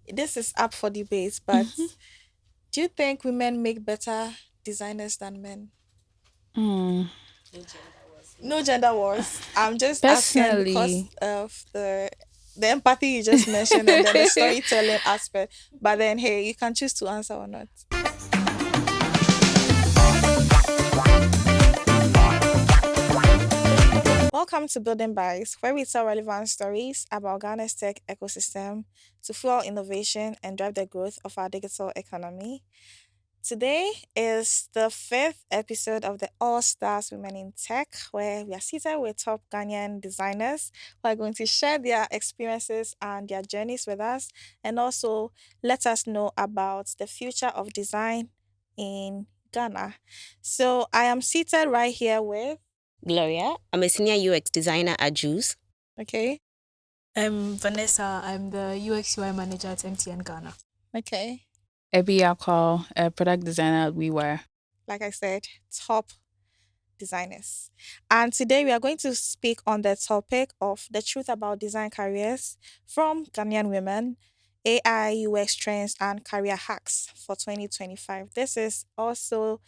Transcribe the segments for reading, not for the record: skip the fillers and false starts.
this is up for debate, but do you think women make better designers than men? Mm. No gender wars. I'm just asking because Personally, of the empathy you just mentioned and then the storytelling aspect. But then, hey, you can choose to answer or not. Welcome to Building Bytes, where we tell relevant stories about Ghana's tech ecosystem to fuel innovation and drive the growth of our digital economy. Today is the fifth episode of the All Stars Women in Tech, where we are seated with top Ghanaian designers who are going to share their experiences and their journeys with us and also let us know about the future of design in Ghana. So I am seated right here with, Gloria. I'm a senior UX designer at Juice. okay, I'm Vanessa. I'm the UX UI manager at MTN Ghana. okay, Ebi-Yaa Kwaw, a product designer at WeWare. like I said, top designers. And today we are going to speak on the topic of the truth about design careers from Ghanaian women, AI, UX trends, and career hacks for 2025. This is also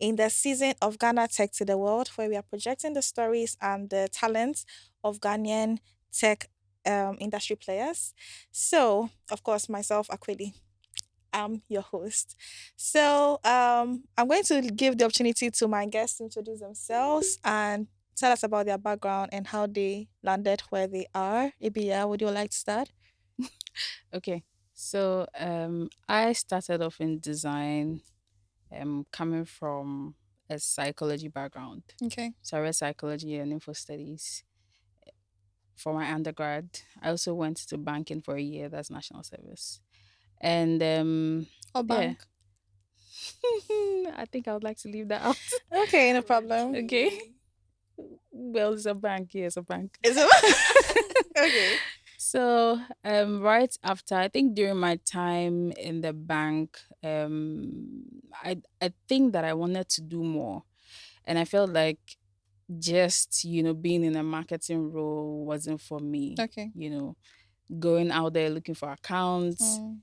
in the season of Ghana Tech to the World, where we are projecting the stories and the talents of Ghanaian tech industry players. So, of course, myself, Akwedi. I'm your host. So I'm going to give the opportunity to my guests to introduce themselves and tell us about their background and how they landed where they are. Ibia, would you like to start? Okay, so I started off in design, coming from a psychology background. Okay. So I read psychology and info studies for my undergrad. I also went to banking for a year. That's national service, and Or yeah, bank? I think I would like to leave that out. Okay, no problem. Okay. Well, it's a bank. Yeah, it's a bank. Is it okay? So, right after, I think during my time in the bank, I think that I wanted to do more, and I felt like just being in a marketing role wasn't for me. Okay. Going out there looking for accounts, Mm,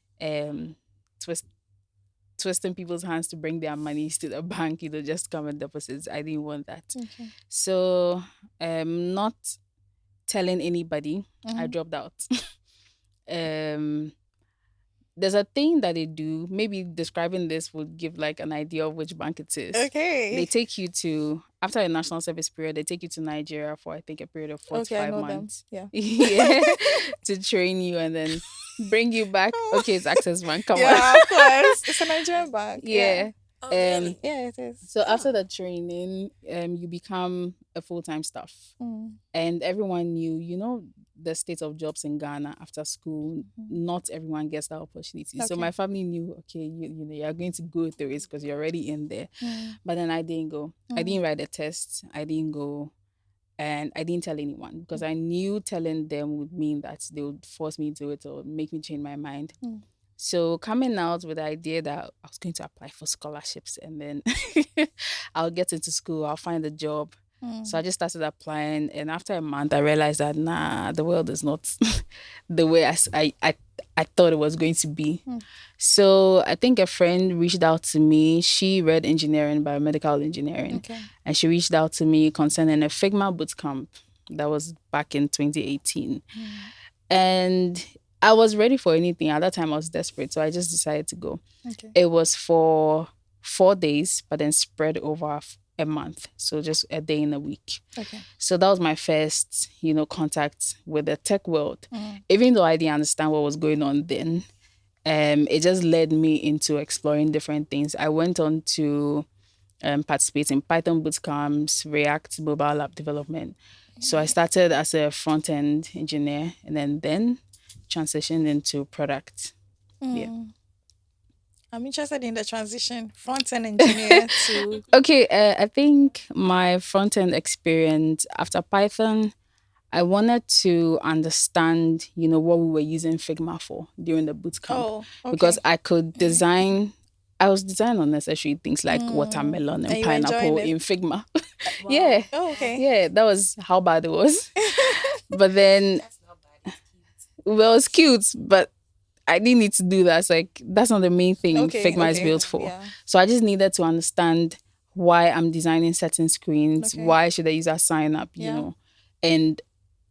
um, twist twisting people's hands to bring their monies to the bank, just come and deposits. I didn't want that. okay. So, not telling anybody, I Mhm. dropped out. um, there's a thing that they do. Maybe describing this would give like an idea of which bank it is. They Okay. take you to after a national service period. They take you to Nigeria for I think a period of four to Okay, I five know them. months. Yeah. Yeah, to train you and then bring you back. Okay, it's Access Bank. Come on. Yeah, of course. It's a Nigerian bank. Yeah. Yeah. Oh, Um, really? Yeah, it is. so after the training, you become a full-time staff. Mm, And everyone knew, the state of jobs in Ghana after school, mhm. not everyone gets that opportunity. So Okay. my family knew, okay, you're going to go through it because you're already in there. Mm, But then I didn't go. I mm, didn't write the test. I didn't go. And I didn't tell anyone because I knew telling them would mean that they would force me to it or make me change my mind. mm. So coming out with the idea that I was going to apply for scholarships and then I'll get into school, I'll find a job. So I Mm. just started applying, and after a month, I realized that the world is not the way I thought it was going to be. Mm. So I think a friend reached out to me. She read engineering, biomedical engineering, Okay. and she reached out to me concerning a Figma bootcamp that was back in 2018. Mm. And I was ready for anything. At that time, I was desperate. So I just decided to go. Okay. It was for 4 days, but then spread over a month. So just a day in a week. Okay. So that was my first, contact with the tech world. Mm. Even though I didn't understand what was going on then, it just led me into exploring different things. I went on to participate in Python bootcamps, React mobile app development. So I started as a front end engineer and then transitioned into product. Yeah. Mm. I'm interested in the transition front end engineer to Okay, I think my front end experience after Python, I wanted to understand, what we were using Figma for during the bootcamp oh because okay. I could design. I was designing unnecessary things like Mm. watermelon and And you were enjoying pineapple it. in Figma. Yeah, Wow. Oh okay. yeah, that was how bad it was. But then, That's not bad. It's cute. well, it's cute, but I didn't need to do that. It's like, that's not the main thing Okay, Figma is okay. built for. Yeah. So I just needed to understand why I'm designing certain screens. Okay. Why should I use a sign up, you Yeah. know? And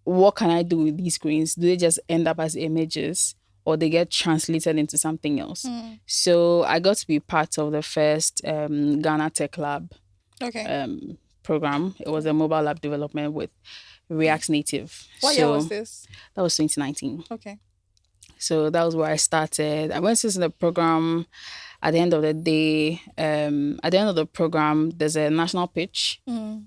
what can I do with these screens? Do they just end up as images or they get translated into something else? So I got to be part of the first Ghana Tech Lab Okay. program. It was a mobile app development with React Native. What year was this? That was 2019. Okay. So that was where I started. I went to the program. At the end of the day, at the end of the program, there's a national pitch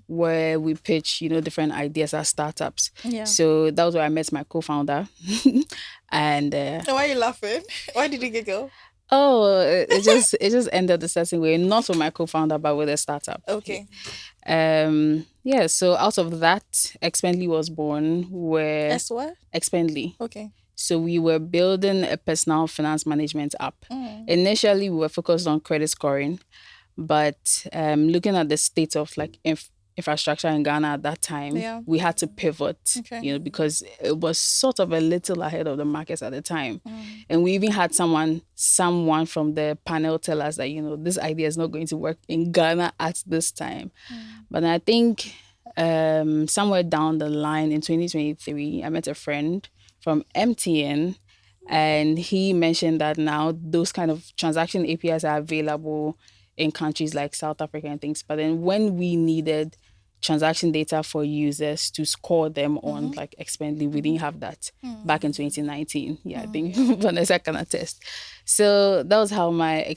where we pitch, you know, different ideas as startups. Yeah. So that was where I met my co-founder. And Why are you laughing? Why did you giggle? it just ended a certain way, not with my co-founder, but with a startup. Okay. Yeah. So out of that, Expendly was born. Where As what? Expendly. Okay. So we were building a personal finance management app. Initially, we were focused on credit scoring, but looking at the state of like infrastructure in Ghana at that time, we had to pivot, you know, because it was sort of a little ahead of the markets at the time. And we even had someone from the panel tell us that, you know, this idea is not going to work in Ghana at this time. But I think somewhere down the line in 2023, I met a friend from MTN, and he mentioned that now those kind of transaction APIs are available in countries like South Africa and things. But then when we needed transaction data for users to score them on like Expendly, we didn't have that back in 2019. Yeah, I think Vanessa can attest. So that was how my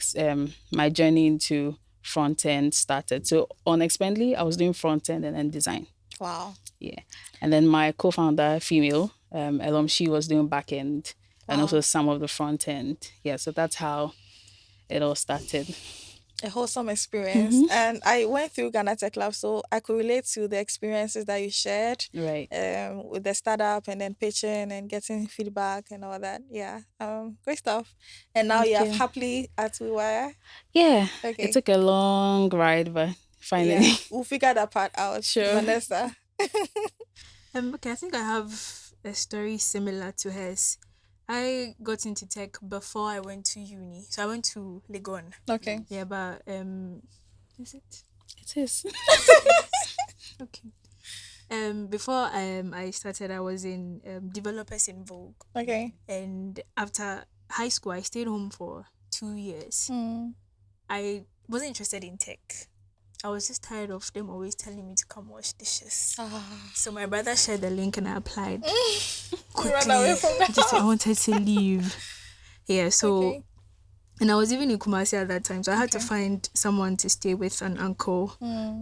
my journey into front end started. So on Expendly, I was doing front end and then design. Wow. Yeah. And then my co-founder, female, Elom, she was doing back end and also some of the front end. Yeah, so that's how it all started. A wholesome experience. And I went through Ghana Tech Lab, so I could relate to the experiences that you shared. Right. With the startup and then pitching and getting feedback and all that. Yeah. Great stuff. And now you're happily at WeWire. Yeah. Okay. It took a long ride, but finally. Yeah. We'll figure that part out. Sure. Vanessa. Okay, I think I have a story similar to hers. I got into tech before I went to uni. So I went to Legon. Okay. Yeah, but is it? It is. Okay. Before I started, I was in Developers in Vogue. Okay. And after high school, I stayed home for 2 years. I wasn't interested in tech. I was just tired of them always telling me to come wash dishes. So my brother shared the link and I applied. Quickly. Ran away from the I wanted to leave. Yeah, so Okay. and I was even in Kumasi at that time, so I had to find someone to stay with, an uncle.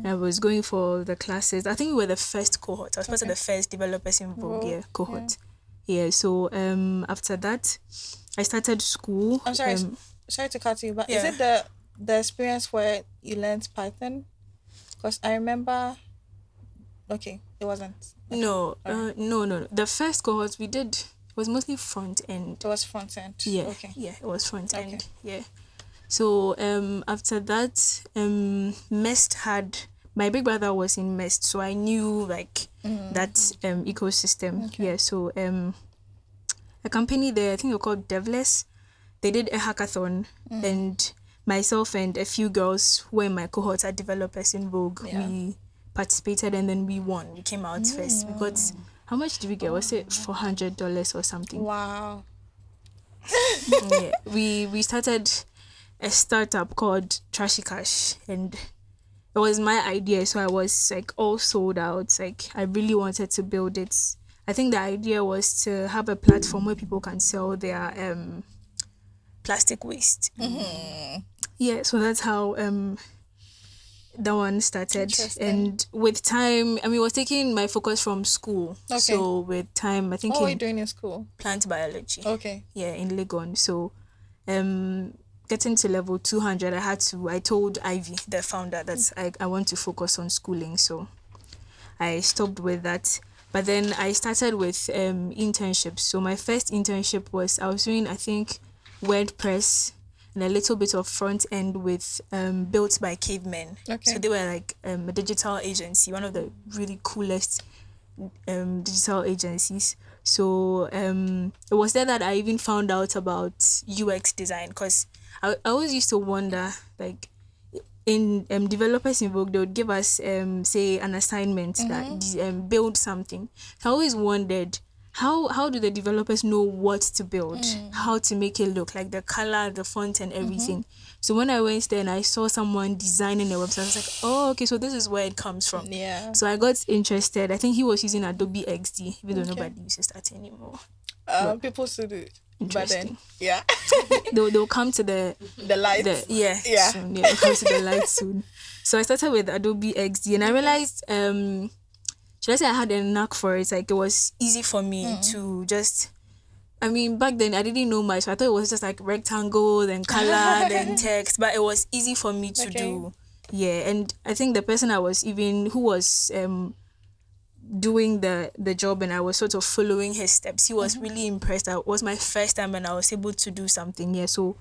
I was going for the classes. I think we were the first cohort. I was part of the first Developers in Vogue cohort. Yeah, so after that, I started school. I'm sorry. Sorry to cut you, but is Yeah. it the experience where you learned Python? Because I remember. Okay, it wasn't. Okay. No. The first cohort we did was mostly front end. It was front end. Yeah. Okay. Yeah, it was front end. Okay. Yeah. So after that, MEST had, my big brother was in MEST, so I knew like that ecosystem. Okay. Yeah. So a company there, I think they're called Devless. They did a hackathon, and myself and a few girls who were in my cohort at Developers in Vogue. Yeah. We participated and then we won. We came out first. We got, how much did we get? Was it $400 or something? Wow. Yeah. We started a startup called Trashy Cash, and it was my idea, so I was like all sold out. Like I really wanted to build it. I think the idea was to have a platform where people can sell their plastic waste. Yeah, so that's how that one started. Interesting. And with time, I mean, it was taking my focus from school. Okay. So with time, I think What were you in doing in school? plant biology. Okay. Yeah, in Legon. So getting to level 200, I told Ivy, the founder, that I want to focus on schooling. So I stopped with that. But then I started with internships. So my first internship was, I was doing, I think, WordPress and a little bit of front end with Built by Cavemen. Okay. So they were like a digital agency, one of the really coolest digital agencies. So it was there that I even found out about UX design, because I always used to wonder, like, in developers in Vogue, they would give us say an assignment that build something. So I always wondered, how do the developers know what to build, how to make it look like, the color, the font, and everything. So when I went there and I saw someone designing a website, I was like, oh, okay, so this is where it comes from. Yeah. So I got interested. I think he was using Adobe XD, even though Okay. nobody uses that anymore. People should do it. But Interesting. then, yeah. They'll come to the The lights. yeah. Yeah. Soon. Yeah, they'll come to the light soon. So I started with Adobe XD, and I realized should I say I had a knack for it? Like, it was easy for me to just. I mean, back then I didn't know much. I thought it was just like rectangle, then color, then text. But it was easy for me to Okay. do. Yeah, and I think the person who was doing the job, and I was sort of following his steps, he was really impressed. It was my first time and I was able to do something. Yeah, so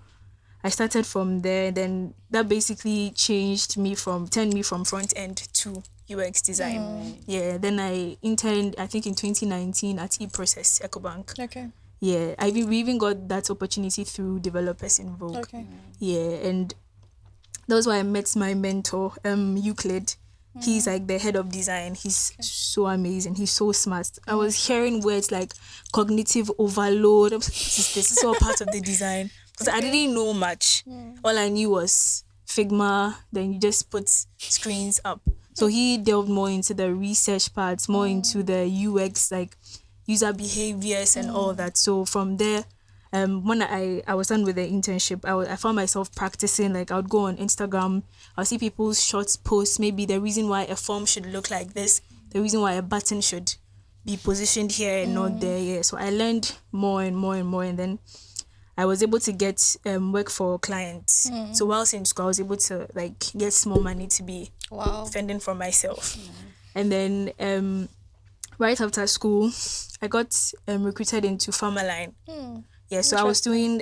I started from there. Then that basically turned me from front end to UX design. Yeah, then I interned, I think in 2019 at eProcess Ecobank. Okay. Yeah, we even got that opportunity through developers in Vogue. Okay. Yeah, and that was why I met my mentor, Euclid. He's like the head of design. He's so amazing. He's so smart. I was hearing words like cognitive overload. This is all part of the design. Because I didn't know much. All I knew was Figma. Then you just put screens up. So he delved more into the research parts, more into the UX, like user behaviors and all that. So from there, when I was done with the internship, I found myself practicing. Like, I would go on Instagram, I'll see people's short posts, maybe the reason why a form should look like this, the reason why a button should be positioned here and not there. Yeah, so I learned more and more and more, and then I was able to get work for clients. So whilst in school, I was able to like get small money to be Wow. fending for myself. And then right after school, I got recruited into Farmerline. Yeah, so I was doing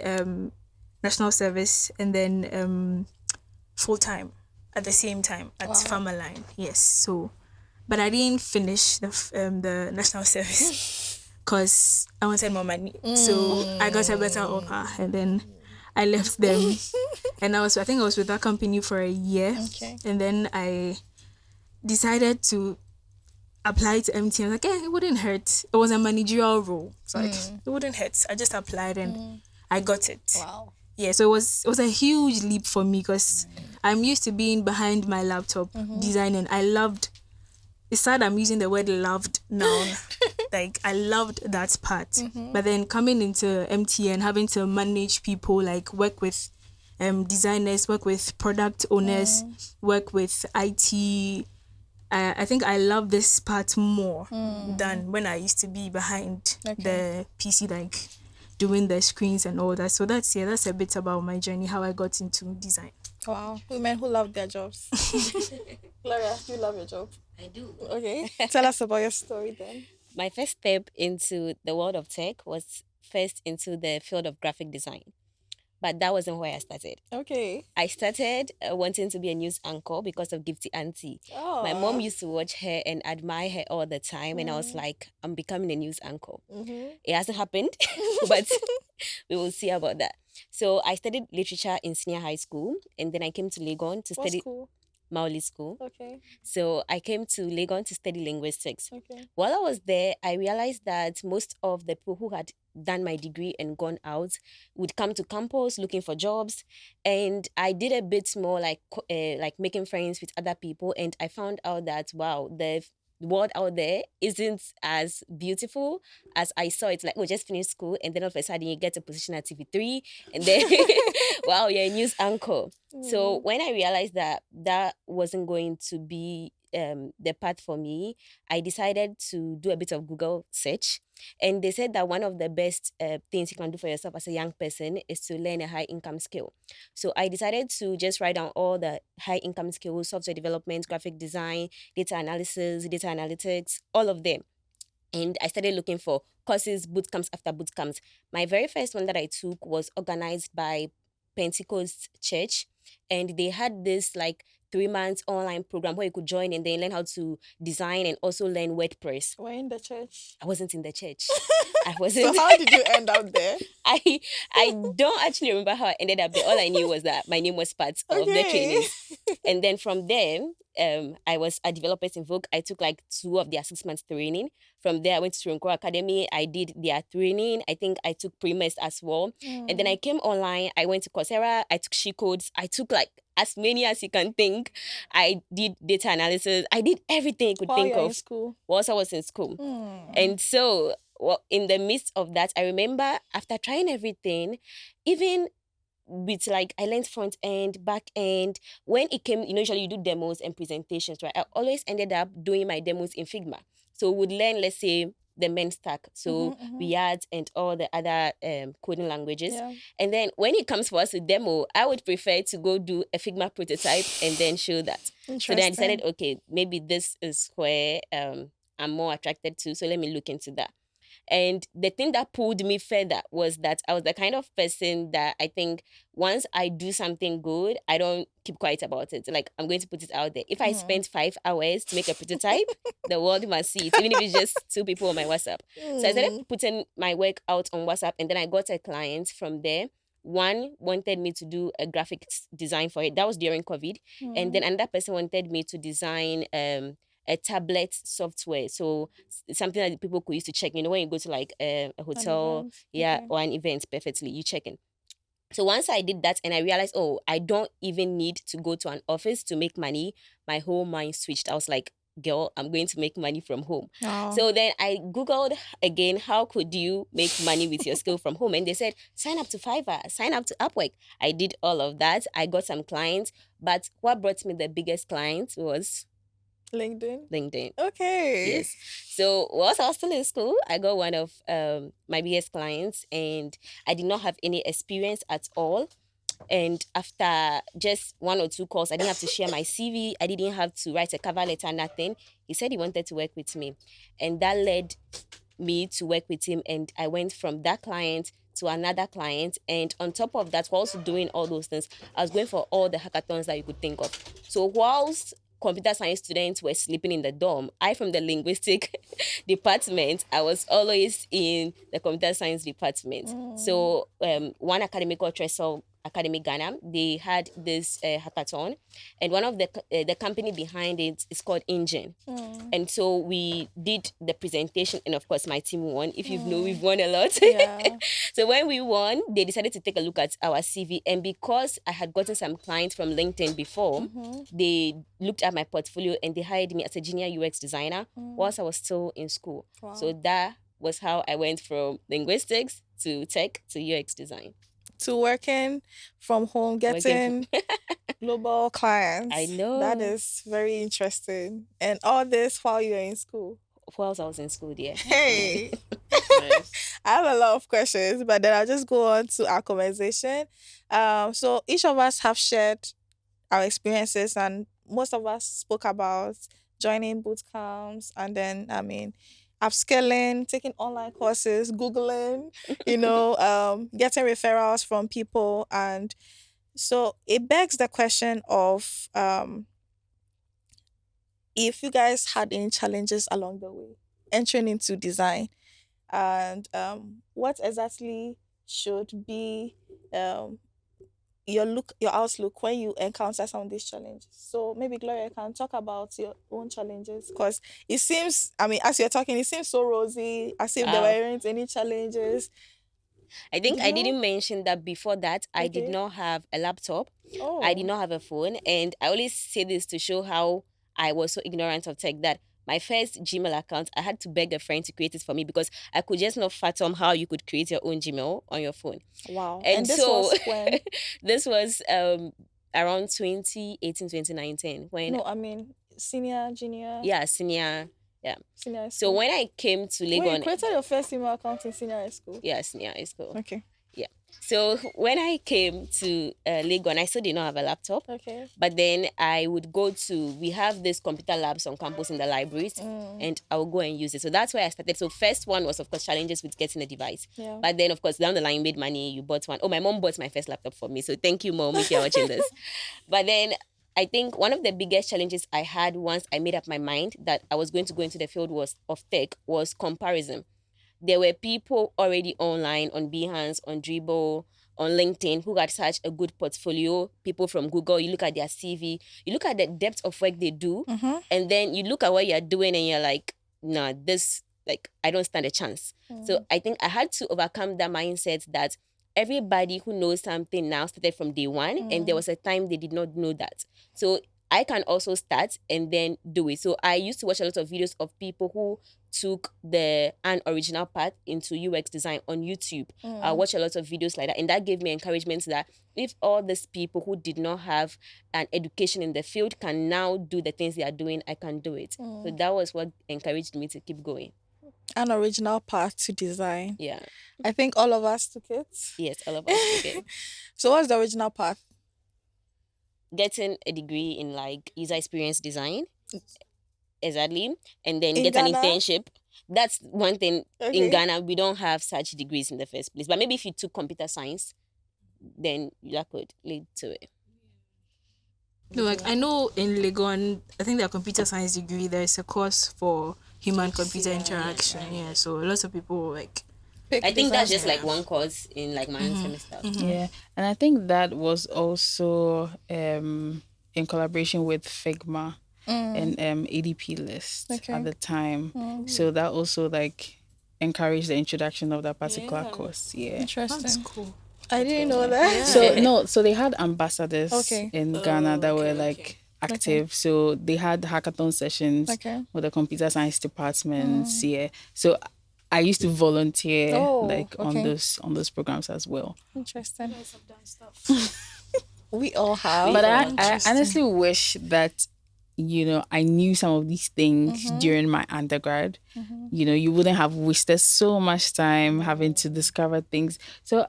national service and then full time at the same time at Farmerline. Yes, so but I didn't finish the national service because I wanted more money. So I got a better offer, and then I left them. And I think I was with that company for a year. Okay. And then I decided to apply to MT. I was like, it wouldn't hurt. It was a managerial role. So like, it wouldn't hurt. I just applied and I got it. Wow. Yeah, so it was a huge leap for me because I'm used to being behind my laptop designing. It's sad I'm using the word loved now. Like, I loved that part. But then coming into MT and having to manage people, like work with designers, work with product owners, work with IT. I think I love this part more than when I used to be behind the PC, like doing the screens and all that. So that's a bit about my journey, how I got into design. Wow. Women who love their jobs. Gloria, do you love your job? I do. Okay. Tell us about your story then. My first step into the world of tech was first into the field of graphic design. But that wasn't where I started. Okay. I started wanting to be a news anchor because of Gifty Auntie. Oh. My mom used to watch her and admire her all the time. And I was like, I'm becoming a news anchor. It hasn't happened, but we will see about that. So I studied literature in senior high school. And then I came to Legon to What study school? Maoli School. Okay. So I came to Legon to study linguistics. Okay. While I was there, I realized that most of the people who had done my degree and gone out would come to campus looking for jobs. And I did a bit more like making friends with other people. And I found out that, wow, the world out there isn't as beautiful as I saw it. Like, just finish school and then all of a sudden you get a position at TV3 and then, wow, you're a news anchor. So when I realized that that wasn't going to be the path for me, I decided to do a bit of Google search. And they said that one of the best things you can do for yourself as a young person is to learn a high income skill. So I decided to just write down all the high income skills: software development, graphic design, data analysis, data analytics, all of them. And I started looking for courses, bootcamps after bootcamps. My very first one that I took was organized by Pentecost Church. And they had this like 3 months online program where you could join and then learn how to design and also learn WordPress. We're in the church. I wasn't in the church. I So wasn't. how did you end up there? I don't actually remember how I ended up there. All I knew was that my name was part of the training. And then from there, I was a developer in Vogue. I took like 2 of their 6 months training. From there, I went to Ronco Academy. I did their training. I think I took pre-mest as well. And then I came online. I went to Coursera. I took She Codes. I took like as many as you can think. I did data analysis. I did everything you could While think you're of in school. whilst I was in school. And so in the midst of that, I remember after trying everything, even with like I learned front end, back end. When it came, usually you do demos and presentations, right? I always ended up doing my demos in Figma. So we would learn, let's say, the main stack, so React and all the other coding languages. Yeah. And then when it comes for us to demo, I would prefer to go do a Figma prototype and then show that. So then I decided, okay, maybe this is where I'm more attracted to. So let me look into that. And the thing that pulled me further was that I was the kind of person that I think once I do something good, I don't keep quiet about it. Like, I'm going to put it out there. If I spend 5 hours to make a prototype, the world must see it, even if it's just 2 people on my WhatsApp. So I started putting my work out on WhatsApp, and then I got a client from there. One wanted me to do a graphics design for it. That was during COVID. And then another person wanted me to design a tablet software. So something that people could use to check, when you go to like a hotel, or an event, perfectly, you check in. So once I did that and I realized, I don't even need to go to an office to make money, my whole mind switched. I was like, girl, I'm going to make money from home. So then I Googled again, how could you make money with your skill from home? And they said, sign up to Fiverr, sign up to Upwork. I did all of that. I got some clients. But what brought me the biggest clients was LinkedIn. Okay. Yes. So whilst I was still in school, I got one of my biggest clients, and I did not have any experience at all. And after just 1 or 2 calls, I didn't have to share my CV. I didn't have to write a cover letter, nothing. He said he wanted to work with me. And that led me to work with him. And I went from that client to another client. And on top of that, while also doing all those things, I was going for all the hackathons that you could think of. So whilst computer science students were sleeping in the dorm, I, from the linguistic department, I was always in the computer science department. So one academy called Tresol Academy Ghana, they had this hackathon, and one of the company behind it is called Engine. And so we did the presentation, and of course my team won. If you know, we've won a lot. So when we won, they decided to take a look at our CV, and because I had gotten some clients from LinkedIn before, they looked at my portfolio and they hired me as a junior UX designer whilst I was still in school. So that was how I went from linguistics to tech to UX design. To working from home, getting global clients. I know. That is very interesting. And all this while you're in school. Whilst I was in school, yeah. Hey. Nice. I have a lot of questions, but then I'll just go on to our conversation. So each of us have shared our experiences, and most of us spoke about joining boot camps, and then, upskilling, taking online courses, Googling, getting referrals from people. And so it begs the question of if you guys had any challenges along the way entering into design, and what exactly should be your outlook when you encounter some of these challenges. So maybe Gloria can talk about your own challenges, because it seems, as you're talking, it seems so rosy, as if there weren't any challenges. I think I didn't mention that before that I did not have a laptop. I did not have a phone, and I always say this to show how I was so ignorant of tech that my first Gmail account, I had to beg a friend to create it for me because I could just not fathom how you could create your own Gmail on your phone. Wow. And this so was when? This was around 2018, 2019. When Senior, junior? Yeah, senior. Yeah. Senior So school. when I came to Legon... Wait, you created your first email account in senior high school? Yeah, senior high school. Okay. Yeah. So when I came to Legon, I still did not have a laptop. Okay. But then I would we have this computer labs on campus in the libraries, and I would go and use it. So that's where I started. So first one was, of course, challenges with getting a device. Yeah. But then, of course, down the line, you made money, you bought one. Oh, my mom bought my first laptop for me. So thank you, Mom, if you're watching this. But then I think one of the biggest challenges I had once I made up my mind that I was going to go into the field was of tech was comparison. There were people already online on Behance, on Dribble, on LinkedIn who had such a good portfolio. People from Google, you look at their CV, you look at the depth of work they do, and then you look at what you're doing and you're like, nah, this, like, I don't stand a chance. So I think I had to overcome that mindset that everybody who knows something now started from day one, and there was a time they did not know that. So I can also start and then do it. So I used to watch a lot of videos of people who took the unoriginal path into UX design on YouTube. I watch a lot of videos like that, and that gave me encouragement that if all these people who did not have an education in the field can now do the things they are doing, I can do it. So that was what encouraged me to keep going. An original path to design. Yeah. I think all of us took it. Yes, all of us. Okay. So what's the original path? Getting a degree in like user experience design. Exactly. And then In get Ghana? an internship. That's one thing. Okay. In Ghana, we don't have such degrees in the first place. But maybe if you took computer science, then that could lead to it. No, like I know in Legon, I think their computer science degree, there's a course for human computer interaction. Yeah, so a lot of people like. Pick I think that's design. just like one course in like my own semester. Yeah, and I think that was also in collaboration with Figma and ADP list Okay. at the time. So that also like encouraged the introduction of that particular course. Yeah. Interesting. That's cool. I didn't know that. So no, so they had ambassadors Okay. in Ghana that were like active. So they had hackathon sessions Okay. with the computer science departments. Yeah. So I used to volunteer Oh, like okay. on those programs as well. Interesting. Guys have done stuff. We all have. But I Interesting. honestly wish that, you know, I knew some of these things during my undergrad. You know, you wouldn't have wasted so much time having to discover things. So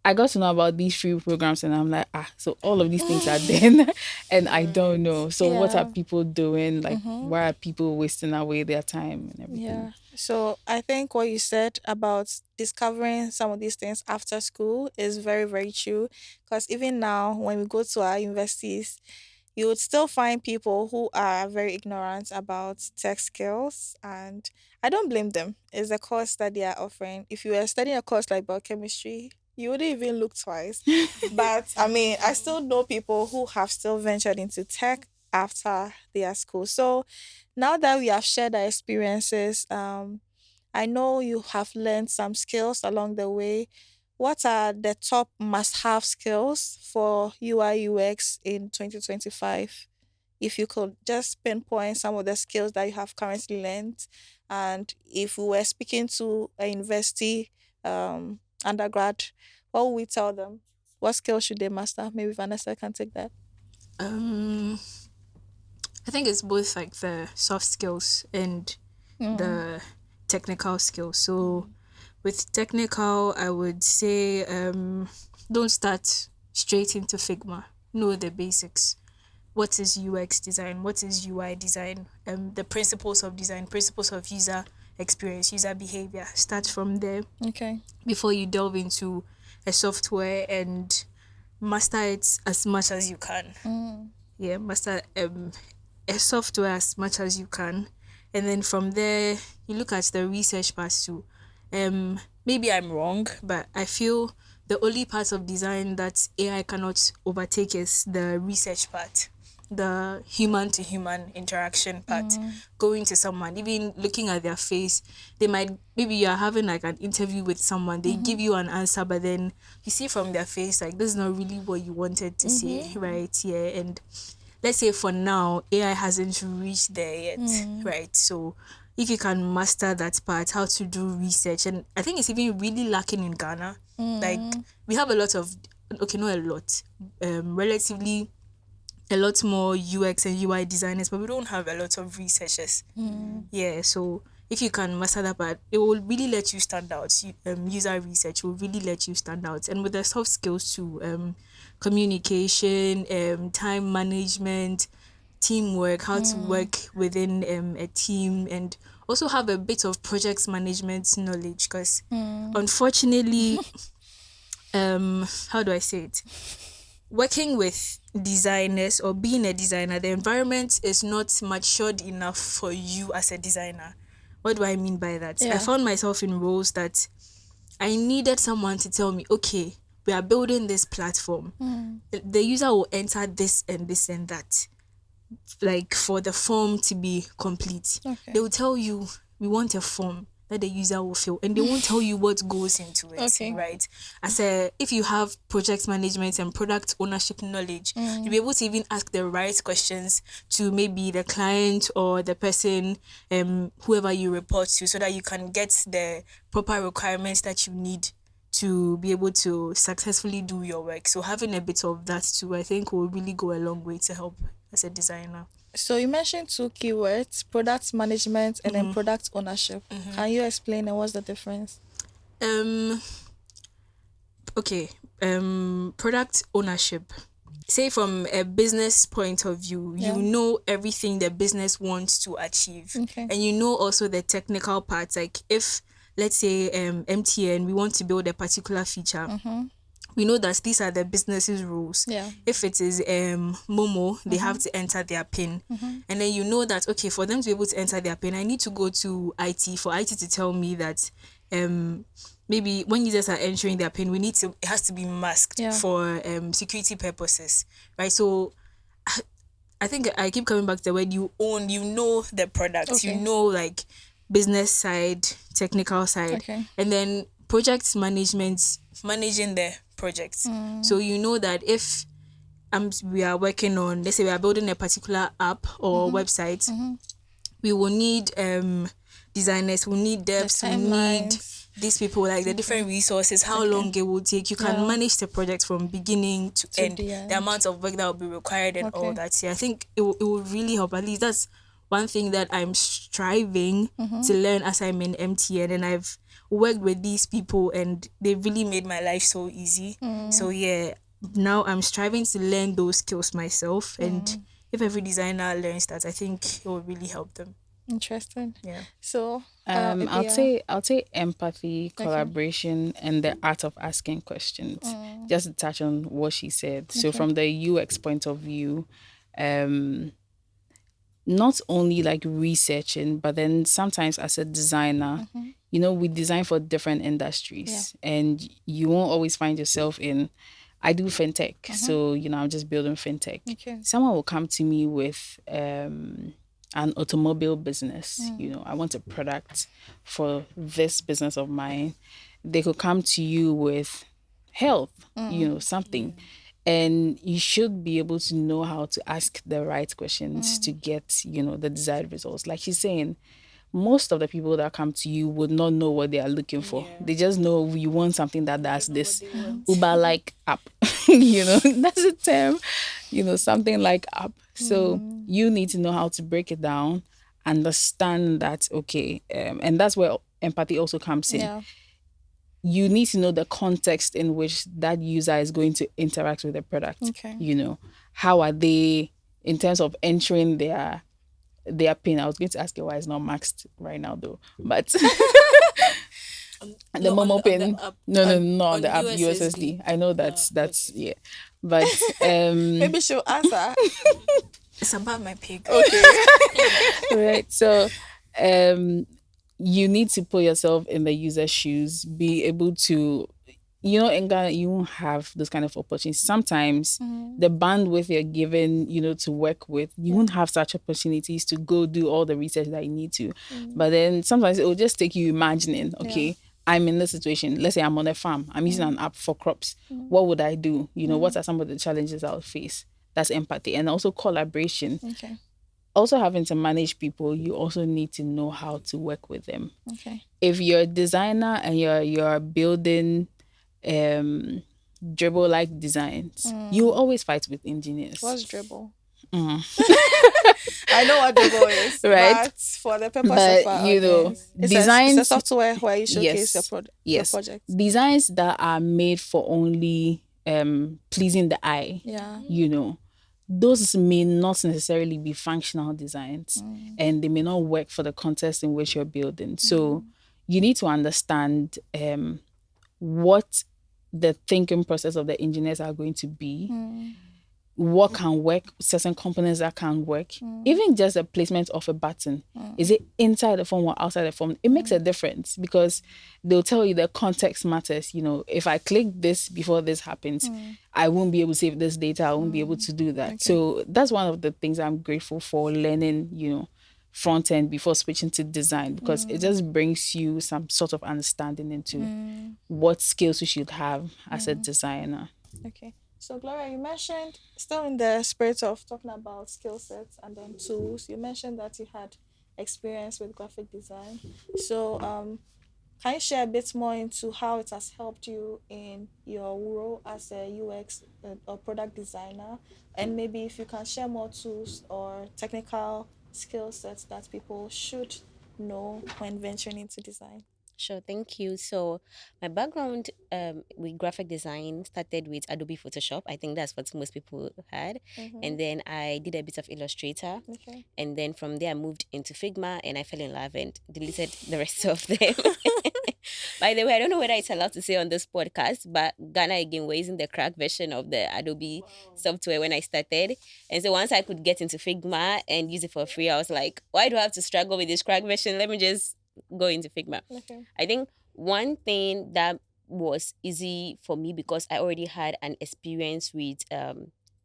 I got to know about these free programs and I'm like, so all of these things are there and I don't know. So what Yeah. are people doing? Like, why are people wasting away their time and everything? Yeah. So I think what you said about discovering some of these things after school is very, very true. Because even now, when we go to our universities, you would still find people who are very ignorant about tech skills. And I don't blame them. It's a course that they are offering. If you were studying a course like biochemistry, you wouldn't even look twice. But I mean, I still know people who have still ventured into tech after their school. So now that we have shared our experiences, I know you have learned some skills along the way. What are the top must-have skills for UI UX in 2025? If you could just pinpoint some of the skills that you have currently learned, and if we were speaking to a university undergrad, what would we tell them? What skills should they master? Maybe Vanessa can take that. I think it's both like the soft skills and the technical skills. So with technical, I would say don't start straight into Figma. Know the basics. What is UX design? What is UI design? The principles of design, principles of user experience, user behavior. Start from there Okay. before you delve into a software and master it as much as you can. Yeah, master a software as much as you can. And then from there, you look at the research part too. Maybe I'm wrong, but I feel the only part of design that AI cannot overtake is the research part, the human to human interaction part. Going to someone, even looking at their face, they might, maybe you're having like an interview with someone, they give you an answer, but then you see from their face, like, this is not really what you wanted to say, right? Yeah. And let's say for now, AI hasn't reached there yet, right? So if you can master that part, how to do research, and I think it's even really lacking in Ghana. Like, we have a lot of, okay, not a lot, relatively a lot more UX and UI designers, but we don't have a lot of researchers. Yeah, so if you can master that part, it will really let you stand out. User research will really let you stand out. And with the soft skills too, communication, time management, teamwork, how to work within a team, and also have a bit of project management knowledge, because unfortunately, how do I say it? working with designers or being a designer, the environment is not matured enough for you as a designer. What do I mean by that? I Yeah. found myself in roles that I needed someone to tell me, okay, we are building this platform. The user will enter this and this and that, like for the form to be complete. Okay. They will tell you, we want a form that the user will fill, and they won't tell you what goes into it. Okay. Right? If you have project management and product ownership knowledge, you'll be able to even ask the right questions to maybe the client or the person, whoever you report to, so that you can get the proper requirements that you need to be able to successfully do your work. So having a bit of that too, I think, will really go a long way to help as a designer. So you mentioned two keywords: product management and then product ownership. Can you explain what's the difference? Okay. Product ownership. Say from a business point of view, Yeah. you know everything the business wants to achieve. Okay. And you know also the technical parts. Like if, let's say, MTN, we want to build a particular feature. We know that these are the business's rules. Yeah. If it is Momo, they have to enter their PIN. And then you know that, okay, for them to be able to enter their PIN, I need to go to IT for IT to tell me that maybe when users are entering their PIN, it has to be masked for security purposes, right? So I think I keep coming back to the word you own, you know the product, Okay. you know like business side, technical side, Okay. and then project management, managing the project. So you know that if we are working on, let's say we are building a particular app or website, we will need designers, we need devs, we need timelines. these people, like the different resources, how long it will take. You can manage the project from beginning to end, the end. the amount of work that will be required and all Okay. that. Yeah, I think it will really help. At least that's one thing that I'm striving to learn as I'm in MTN, and I've worked with these people and they really made my life so easy. So yeah, now I'm striving to learn those skills myself, and if every designer learns that, I think it will really help them. Interesting. Yeah. So I'll Ebi-Yaa. say empathy, collaboration, and the art of asking questions. Just to touch on what she said. So from the UX point of view, not only like researching, but then sometimes as a designer, you know, we design for different industries, and you won't always find yourself in. I do fintech, so you know I'm just building fintech. Okay. Someone will come to me with an automobile business. You know, I want a product for this business of mine. They could come to you with health, you know, something. And you should be able to know how to ask the right questions to get, you know, the desired results. Like she's saying, most of the people that come to you would not know what they are looking for. They just know you want something that does this Uber-like app. You know, that's a term. You know, something like app. So you need to know how to break it down, understand that, okay, and that's where empathy also comes in. Yeah. You need to know the context in which that user is going to interact with the product. Okay. You know, how are they in terms of entering their PIN? I was going to ask you why it's not maxed right now though, but the Momo PIN. No, on the app USSD. I know that's yeah, but Maybe she'll answer. It's about my pig. Okay. right. So you need to put yourself in the user's shoes, be able to, you know, in Ghana, you won't have those kind of opportunities. Sometimes the bandwidth you're given, you know, to work with, you won't have such opportunities to go do all the research that you need to. But then sometimes it will just take you imagining, okay, I'm in this situation. Let's say I'm on a farm. I'm using an app for crops. What would I do? You know, what are some of the challenges I'll face? That's empathy. And also collaboration. Okay. Also having to manage people, you also need to know how to work with them. Okay. If you're a designer and you're building dribble like designs, you will always fight with engineers. What's dribble? I know what dribble is, Right. but for the purpose But, of our you know, audience, it's designs- a software where you showcase Yes. your Yes. project. Designs that are made for only pleasing the eye, Yeah. you know, those may not necessarily be functional designs, and they may not work for the context in which you're building. So you need to understand what the thinking process of the engineers are going to be, Mm. what can work, certain components that can work, even just the placement of a button. Is it inside the form or outside the form? It makes a difference because they'll tell you the context matters. You know, if I click this before this happens, I won't be able to save this data. I won't be able to do that. Okay. So that's one of the things I'm grateful for learning, you know, front end before switching to design, because it just brings you some sort of understanding into what skills you should have as a designer. Okay. So, Gloria, you mentioned, still in the spirit of talking about skill sets and then tools, you mentioned that you had experience with graphic design. So, can you share a bit more into how it has helped you in your role as a UX or product designer? And maybe if you can share more tools or technical skill sets that people should know when venturing into design. Sure, thank you. So, my background with graphic design started with Adobe Photoshop. I think that's what most people had. And then I did a bit of Illustrator. Okay. And then from there, I moved into Figma and I fell in love and deleted the rest of them. By the way, I don't know whether it's allowed to say on this podcast, but Ghana again was using the crack version of the Adobe software when I started. And so once I could get into Figma and use it for free, I was like, why do I have to struggle with this crack version? Let me just go into Figma. Okay. I think one thing that was easy for me because I already had an experience with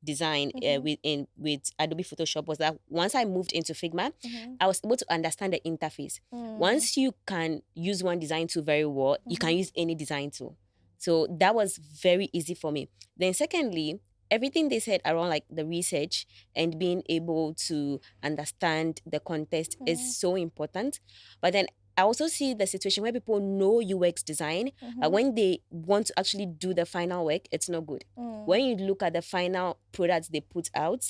design with Adobe Photoshop was that once I moved into Figma, I was able to understand the interface. Once you can use one design tool very well, you can use any design tool. So that was very easy for me. Then secondly, everything they said around like the research and being able to understand the context is so important. But then I also see the situation where people know UX design, but when they want to actually do the final work, it's not good. When you look at the final products they put out,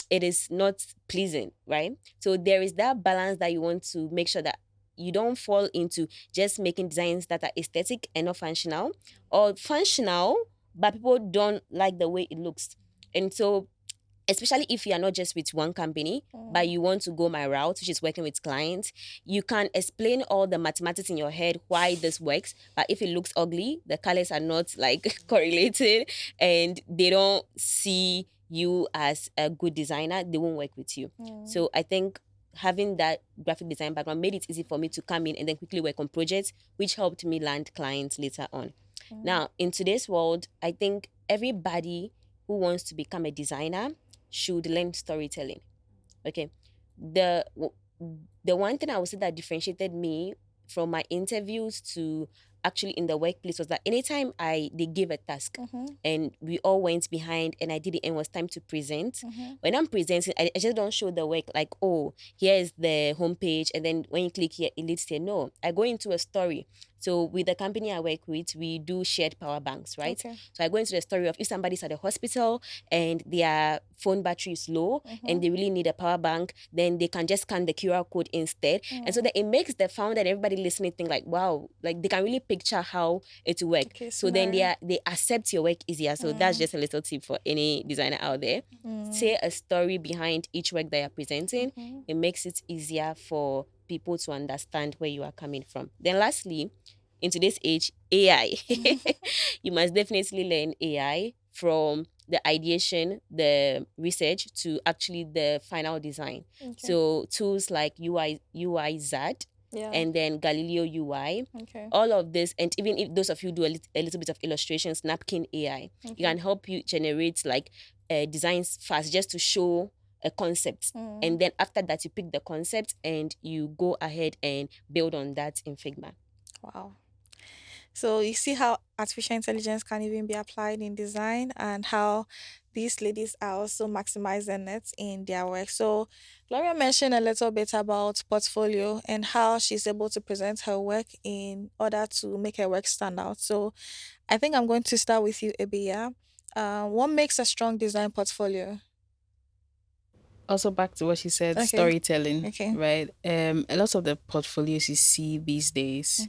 it is not pleasing, right? So there is that balance that you want to make sure that you don't fall into just making designs that are aesthetic and not functional, or functional, but people don't like the way it looks. And so especially if you are not just with one company, but you want to go my route, which is working with clients, you can explain all the mathematics in your head why this works. But if it looks ugly, the colors are not like correlated, and they don't see you as a good designer, they won't work with you. So I think having that graphic design background made it easy for me to come in and then quickly work on projects, which helped me land clients later on. Now, in today's world, I think everybody who wants to become a designer should learn storytelling. Okay. The one thing I would say that differentiated me from my interviews to actually in the workplace was that anytime they gave a task and we all went behind and I did it and it was time to present, when I'm presenting, I just don't show the work like, oh, here's the homepage and then when you click here, it leads here. No, I go into a story. So with the company I work with, we do shared power banks, right? Okay. So I go into the story of if somebody's at the hospital and their phone battery is low and they really need a power bank, then they can just scan the QR code instead. And so that it makes the founder and everybody listening think like, wow, like they can really picture how it will work. Okay, so then scenario. they accept your work easier. So that's just a little tip for any designer out there. Say a story behind each work that you're presenting. It makes it easier for people to understand where you are coming from. Then lastly, in today's age, AI. You must definitely learn AI from the ideation, the research to actually the final design. Okay. So tools like UI ZAD Yeah. and then Galileo UI, Okay. all of this, and even if those of you do a little bit of illustration, Napkin AI, it can help you generate like designs fast just to show a concept. And then after that, you pick the concept and you go ahead and build on that in Figma. Wow. So you see how artificial intelligence can even be applied in design and how these ladies are also maximizing it in their work. So Gloria mentioned a little bit about portfolio and how she's able to present her work in order to make her work stand out. So I think I'm going to start with you, Ebi-Yaa. What makes a strong design portfolio? Also back to what she said, Okay. storytelling, Okay. right? A lot of the portfolios you see these days,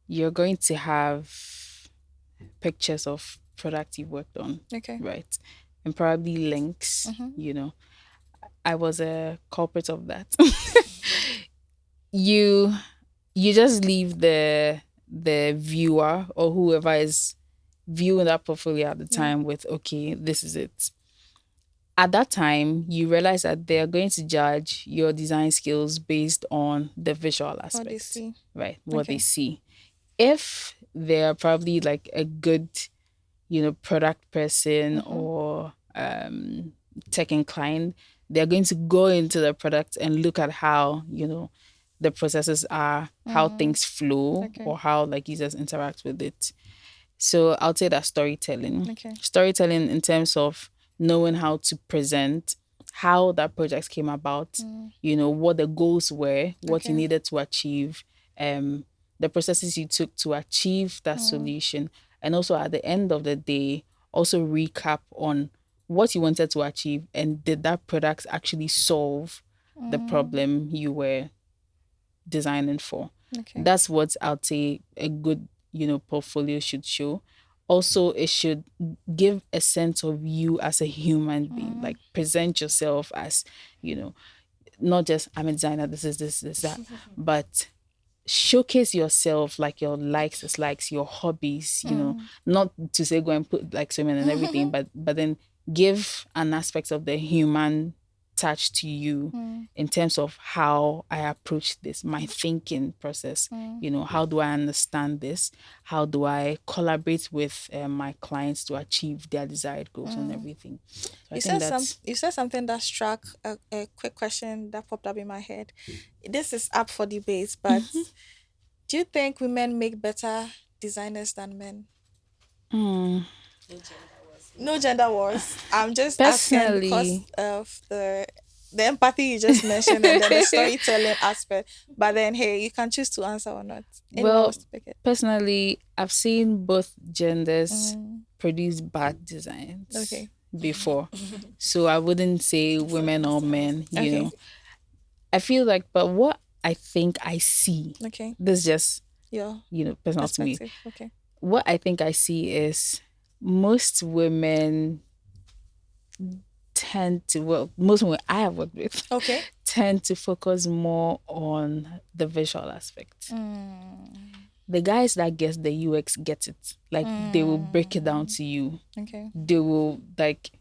you're going to have pictures of product you've worked on, Okay. right? And probably links, you know. I was a culprit of that. You just leave the viewer or whoever is viewing that portfolio at the time with, okay, this is it. At that time, you realize that they're going to judge your design skills based on the visual What they aspect, see. right? What they Okay. see. If they're probably like a good, product person or tech inclined, they're going to go into the product and look at how, the processes are, how things flow, Okay. or how like users interact with it. So I'll say that storytelling. Okay. Storytelling in terms of knowing how to present, how that project came about, what the goals were, what you Okay. needed to achieve, the processes you took to achieve that solution. And also at the end of the day, also recap on what you wanted to achieve and did that product actually solve the problem you were designing for. Okay. That's what I'd say a good, portfolio should show. Also, it should give a sense of you as a human being, like present yourself as, not just I'm a designer, this is this, that, but showcase yourself, like your likes, dislikes, your hobbies, not to say go and put like swimming and everything, but then give an aspect of the human touch to you in terms of how I approach this, my thinking process. How do I understand this? How do I collaborate with my clients to achieve their desired goals and everything? So I You think said some. that's You said something that struck a quick question that popped up in my head. This is up for debate, but do you think women make better designers than men? mm, No gender wars. I'm just asking because personally. of the empathy you just mentioned and then the storytelling aspect. But then, hey, you can choose to answer or not. Anyone Well, wants to pick it? personally, I've seen both genders produce bad designs Okay. before. So I wouldn't say women or men, Okay. I feel like, but what I think I see, Okay. this is just, Your personal to me. perspective. Okay. What I think I see is most women tend to, well, most women I have worked with Okay. tend to focus more on the visual aspect. The guys that get the UX get it. Like they will break it down to you. Okay. They will like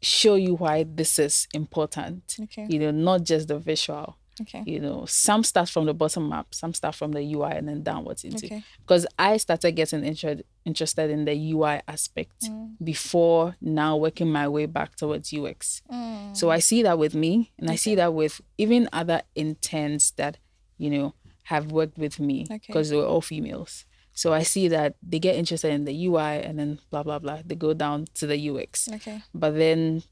show you why this is important. Okay. Not just the visual. Okay. Some start from the bottom up, some start from the UI and then downwards into. Okay. Because I started getting interested in the UI aspect before now working my way back towards UX. So I see that with me, and I see that with even other interns that have worked with me because they were all females. So I see that they get interested in the UI and then blah blah blah. They go down to the UX. Okay. But then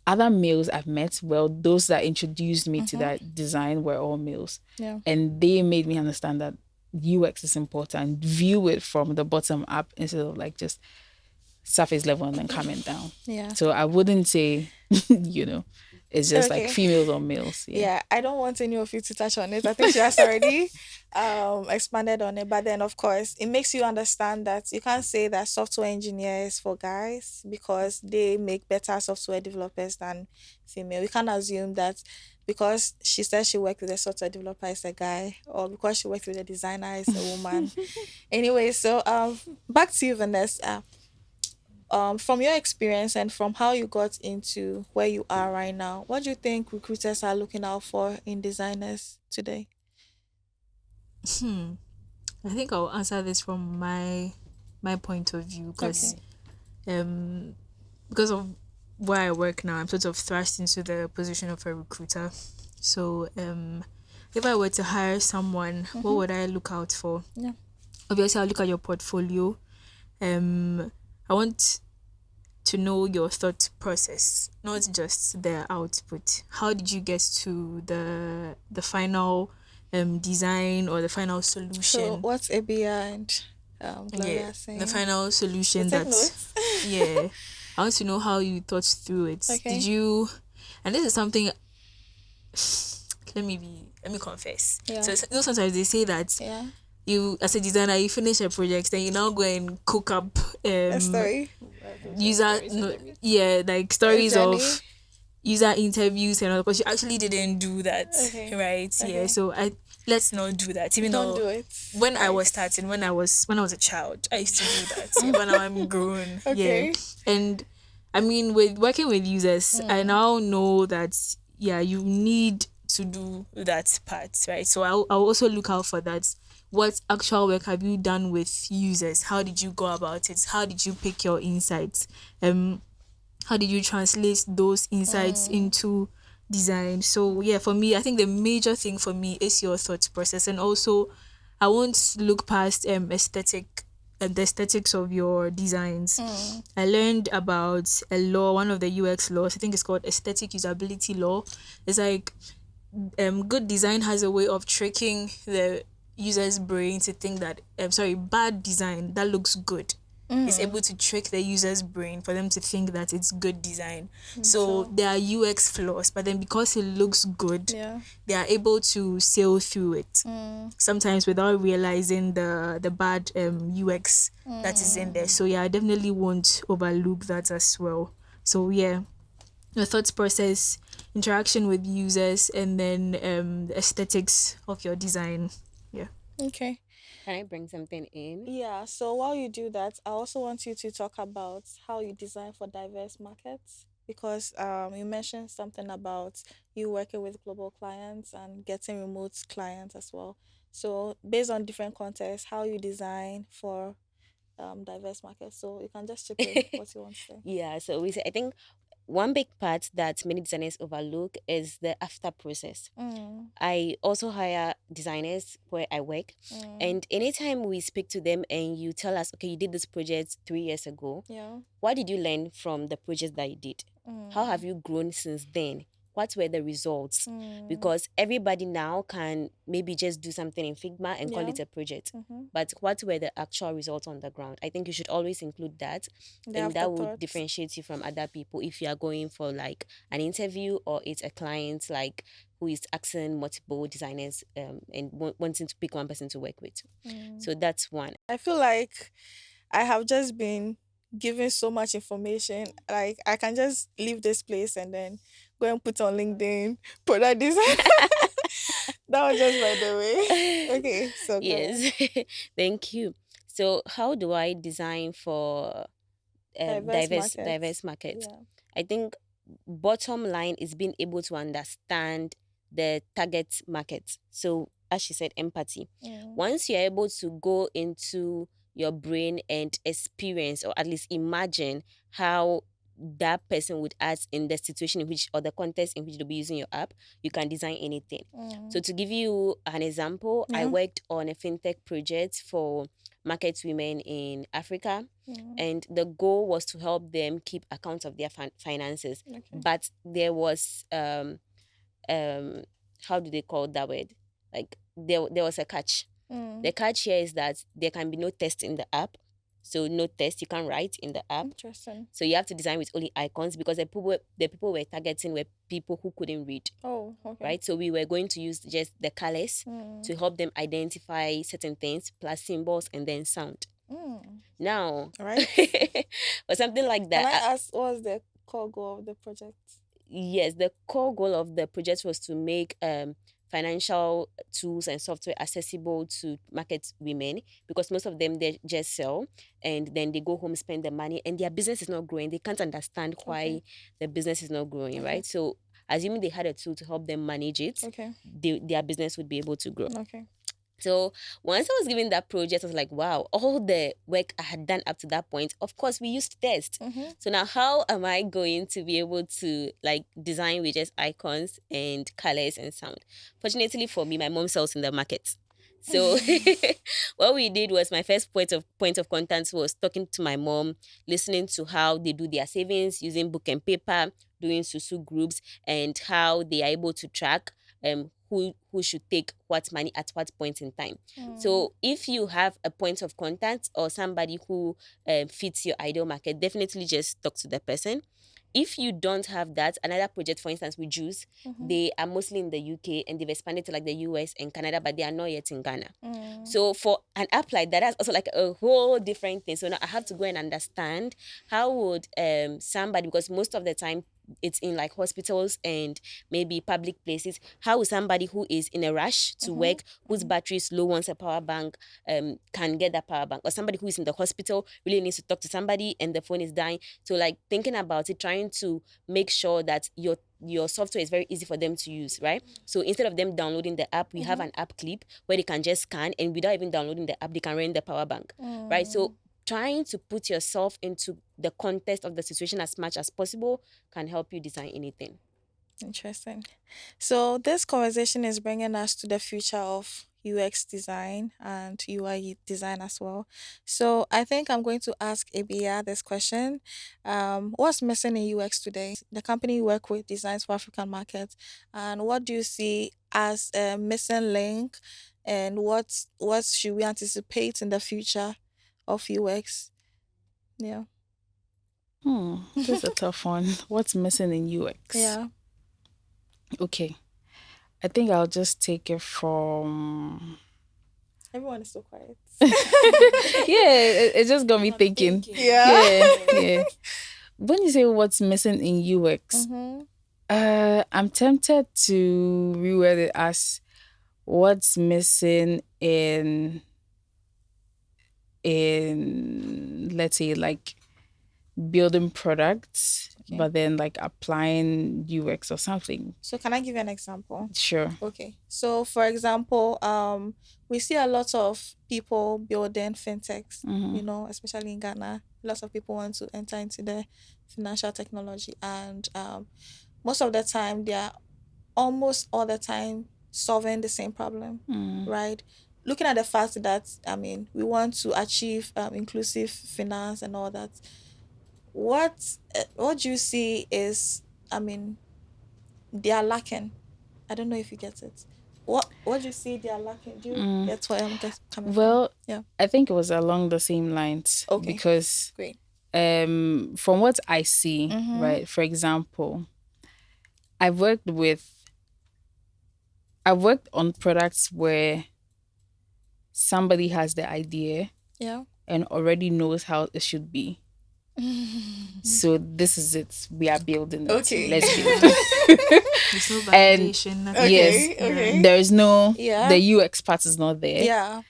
other males I've met, well, those that introduced me to that design were all males. Yeah. And they made me understand that UX is important. View it from the bottom up instead of like just surface level and then coming down. Yeah. So I wouldn't say, it's just like females or males. Yeah, I don't want any of you to touch on it. I think she has already expanded on it. But then, of course, it makes you understand that you can't say that software engineers for guys because they make better software developers than female. We can't assume that because she said she worked with a software developer as a guy or because she worked with a designer as a woman. Anyway, so back to you, Vanessa. From your experience and from how you got into where you are right now, what do you think recruiters are looking out for in designers today? I think I'll answer this from my point of view because of where I work now, I'm sort of thrust into the position of a recruiter. So if I were to hire someone, what would I look out for? Yeah. Obviously, I'll look at your portfolio. I want to know your thought process, not just the output. How did you get to the final design or the final solution? So what's Ebi-Yaa and Gloria saying? The final solution You take notes? yeah. I want to know how you thought through it. Okay. Did you? And this is something. Let me confess. Yeah. So sometimes they say that Yeah. you, as a designer, you finish a project, then you now go and cook up A story. like stories journey. of user interviews and all, but you actually didn't do that, Okay. right? Okay. Yeah. So let's not do that. Even Don't though do it. when I was Nice. starting, when I was a child, I used to do that. Yeah, but now I'm grown. Yeah. Okay. And I mean, with working with users, I now know that yeah, you need to do that part, right? So I'll also look out for that. What actual work have you done with users? How did you go about it? How did you pick your insights? How did you translate those insights into design? So yeah, for me, I think the major thing for me is your thought process, and also I won't look past the aesthetics of your designs. I learned about a law, one of the UX laws. I think it's called aesthetic usability law. It's like good design has a way of tricking the user's brain to think that bad design that looks good is able to trick the user's brain for them to think that it's good design. So So there are UX flaws, but then because it looks good, yeah. they are able to sail through it. Sometimes without realizing the bad UX that is in there. So yeah, I definitely won't overlook that as well. So yeah, your thoughts process, interaction with users, and then the aesthetics of your design. Yeah. Okay. Can I bring something in? Yeah, so while you do that, I also want you to talk about how you design for diverse markets because you mentioned something about you working with global clients and getting remote clients as well. So based on different contexts, how you design for diverse markets. So you can just chip in what you want to say. Yeah, so I think one big part that many designers overlook is the after process. Mm, I also hire designers where I work, mm, and anytime we speak to them and you tell us, okay, you did this project 3 years ago, yeah. what did you learn from the project that you did? How have Mm, you grown since then? What were the results? mm, Because everybody now can maybe just do something in Figma and call yeah. it a project. Mm-hmm. But what were the actual results on the ground? I think you should always include that, The and that would afterthoughts. differentiate you from other people if you are going for like an interview or it's a client like who is asking multiple designers and wanting to pick one person to work with. Mm. So that's one. I feel like I have just been given so much information. Like I can just leave this place and then go and put on LinkedIn product design. That was just by the way. Okay, so go ahead. Yes. Thank you. So how do I design for Diverse diverse markets. markets? Yeah. I think bottom line is being able to understand the target market. So as she said, empathy. Mm. Once you're able to go into your brain and experience or at least imagine how that person would act in the situation in which or the context in which they'll be using your app, you can design anything. So Mm. to give you an example, I Yeah. worked on a fintech project for market women in Africa, Mm. and the goal was to help them keep accounts of their finances. Okay. But there was um how do they call that word? Like there was a catch. Mm. The catch here is that there can be no text in the app. So no text, you can't write in the app. Interesting. So you have to design with only icons because the people we're targeting were people who couldn't read, Oh, okay. right? So we were going to use just the colors Mm. to help them identify certain things, plus symbols and then sound. Mm. Now, Right. or something like Can that. I ask what was the core goal of the project? Yes, the core goal of the project was to make financial tools and software accessible to market women because most of them they just sell and then they go home, spend the money, and their business is not growing. They can't understand why Okay. the business is not growing, Okay. right? So assuming they had a tool to help them manage it, Okay. their business would be able to grow. Okay. So once I was given that project, I was like, wow, all the work I had done up to that point, of course, we used test. Mm-hmm. So now how am I going to be able to like design with just icons and colors and sound? Fortunately for me, my mom sells in the market. So what we did was my first point of contact was talking to my mom, listening to how they do their savings using book and paper, doing susu groups, and how they are able to track who should take what money at what point in time. Mm. So if you have a point of contact or somebody who fits your ideal market, definitely just talk to the person. If you don't have that, another project, for instance, with Juice, Mm-hmm. they are mostly in the UK and they've expanded to like the US and Canada, but they are not yet in Ghana. Mm. So for an app like that, that's also like a whole different thing. So now I have to go and understand how would somebody, because most of the time it's in like hospitals and maybe public places, how is somebody who is in a rush to work, whose battery is low, wants a power bank, can get that power bank, or somebody who is in the hospital really needs to talk to somebody and the phone is dying. So like thinking about it, trying to make sure that your software is very easy for them to use, right? So instead of them downloading the app, we have an app clip where they can just scan, and without even downloading the app, they can rent the power bank, right? So trying to put yourself into the context of the situation as much as possible can help you design anything. Interesting. So this conversation is bringing us to the future of UX design and UI design as well. So I think I'm going to ask Ebi-Yaa this question. What's missing in UX today? The company you work with designs for African markets, and what do you see as a missing link, and what should we anticipate in the future of UX? Yeah. This is a tough one. What's missing in UX? Yeah. Okay. I think I'll just take it from. Everyone is so quiet. Yeah, it just got me thinking. Yeah. Yeah. When you say what's missing in UX, I'm tempted to reword it as what's missing in let's say like building products, Okay. but then like applying UX or something. So can I give you an example? Sure. Okay. So for example, we see a lot of people building fintechs, especially in Ghana. Lots of people want to enter into the financial technology, and most of the time they are almost all the time solving the same problem, right? Looking at the fact that we want to achieve inclusive finance and all that. What do you see is they are lacking? I don't know if you get it. What do you see they are lacking? Do you get what I'm coming from? Well, Yeah. I think it was along the same lines. Okay. Because Great. from what I see, right, for example, I've worked on products where somebody has the idea Yeah. and already knows how it should be. So this is it. We are building it. Okay. Let's build it. There's no And validation, nothing. yes, Okay. there is no Yeah. the UX part is not there. Yeah.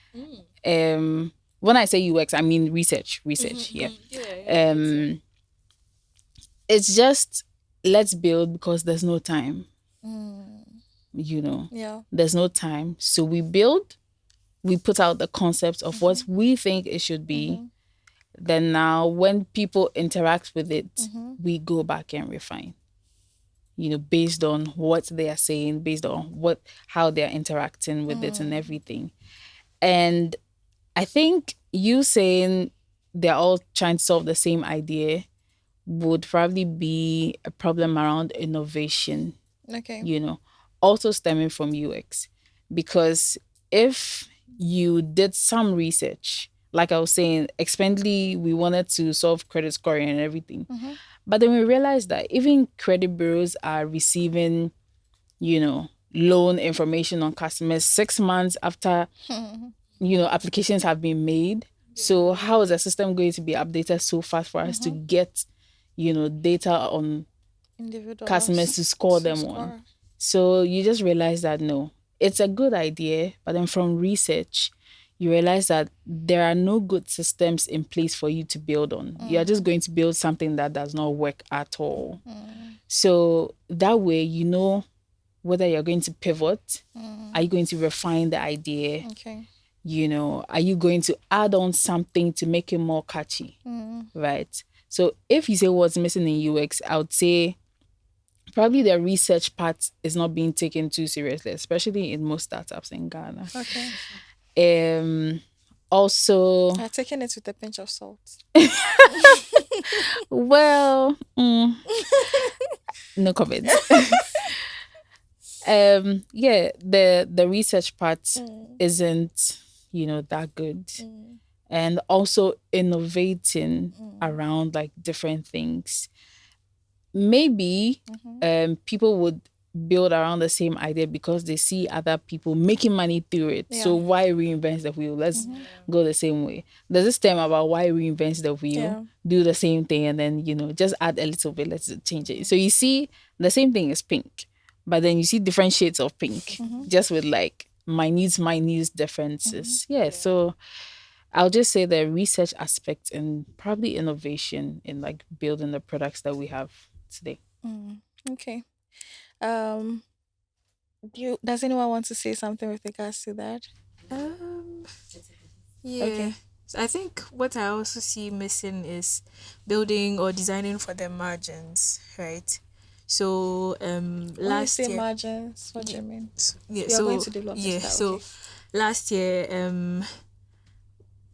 When I say UX, I mean research. Yeah. It's just let's build because there's no time. Yeah. There's no time. So we build, we put out the concept of what we think it should be. Then now when people interact with it, we go back and refine. Based on what they are saying, based on how they're interacting with it and everything. And I think you saying they're all trying to solve the same idea would probably be a problem around innovation, Okay. also stemming from UX. Because if you did some research, like I was saying, expendly, we wanted to solve credit scoring and everything. But then we realized that even credit bureaus are receiving, loan information on customers 6 months after, applications have been made. So how is the system going to be updated so fast for us to get, data on Individuals customers to score them on? So you just realize that no, it's a good idea, but then from research, you realize that there are no good systems in place for you to build on. You're just going to build something that does not work at all. So that way, whether you're going to pivot, are you going to refine the idea? Okay. Are you going to add on something to make it more catchy? Right? So if you say what's missing in UX, I would say probably the research part is not being taken too seriously, especially in most startups in Ghana. Okay. Also, I've taken it with a pinch of salt. well, no comment. Yeah, the research part isn't, that good. And also innovating around like different things. Maybe people would build around the same idea because they see other people making money through it. Yeah. So why reinvent the wheel? Let's go the same way. There's this term about why reinvent the wheel, Yeah. do the same thing, and then, just add a little bit, let's change it. So you see the same thing is pink, but then you see different shades of pink, just with like minute differences. Yeah, so I'll just say the research aspect and probably innovation in like building the products that we have today. Okay. Um, does anyone want to say something with regards to that? Um, yeah. Okay. So I think what I also see missing is building or designing for the margins, right? So When you last say year, margins, what do you mean? yeah, You are going so to develop yeah, this. so Okay. last year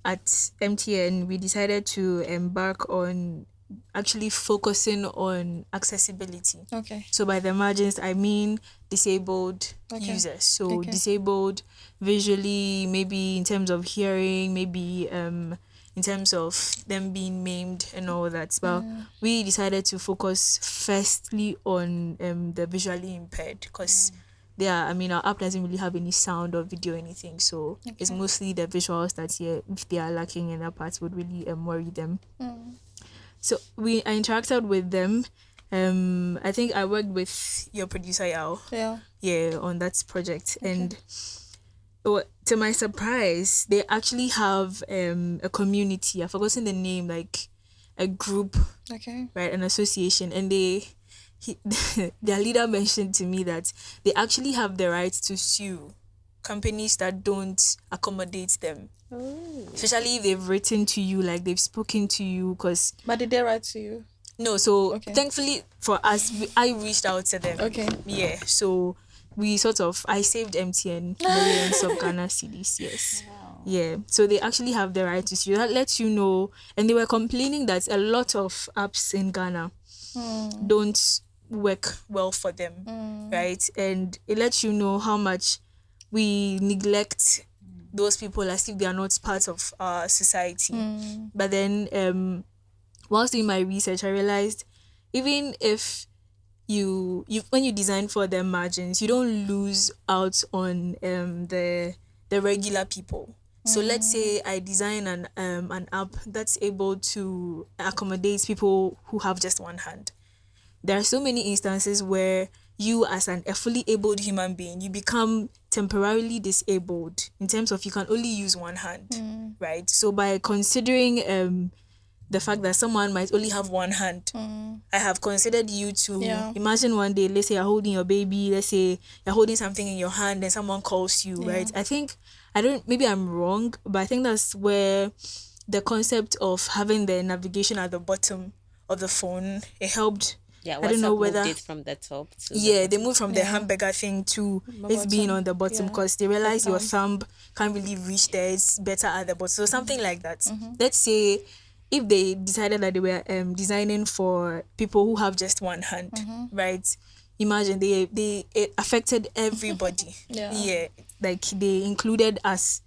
at MTN we decided to embark on actually focusing on accessibility. Okay. So by the margins, I mean disabled Okay. users. So Okay. disabled visually, maybe in terms of hearing, maybe in terms of them being maimed and all that. But we decided to focus firstly on the visually impaired because our app doesn't really have any sound or video or anything. So it's Okay. mostly the visuals that if they are lacking in that part would really worry them. So I interacted with them. I think I worked with your producer Yao, Yeah. on that project, and to my surprise, they actually have a community. I've forgotten the name, like a group, Okay. right, an association, and their leader mentioned to me that they actually have the right to sue companies that don't accommodate them. Especially if they've written to you, like they've spoken to you, because But did they write to you? no, so Okay. thankfully for us, I reached out to them. Okay. Yeah, so I saved MTN millions of Ghana cedis, yes. Yeah, so they actually have the right to sue. That lets you know, and they were complaining that a lot of apps in Ghana don't work well for them, right? And it lets you know how much we neglect those people as if they are not part of our society. But then whilst doing my research, I realized even if you when you design for the margins, you don't lose out on the regular people. So let's say I design an app that's able to accommodate people who have just one hand. There are so many instances where you as a fully abled human being, you become temporarily disabled in terms of you can only use one hand, right? So by considering the fact that someone might only have one hand, I have considered you to imagine one day, let's say you're holding your baby, let's say you're holding something in your hand and someone calls you, right? I think, maybe I'm wrong, but I think that's where the concept of having the navigation at the bottom of the phone, it helped. Yeah, I don't know WhatsApp whether moved it from the top to they bottom. moved from the hamburger thing to it's being bottom. on the bottom Yeah. because they realized your thumb. thumb can't really reach there. It's better at the bottom. So something like that. Let's say if they decided that they were designing for people who have just one hand, right? Imagine it affected everybody. Yeah. Like they included us.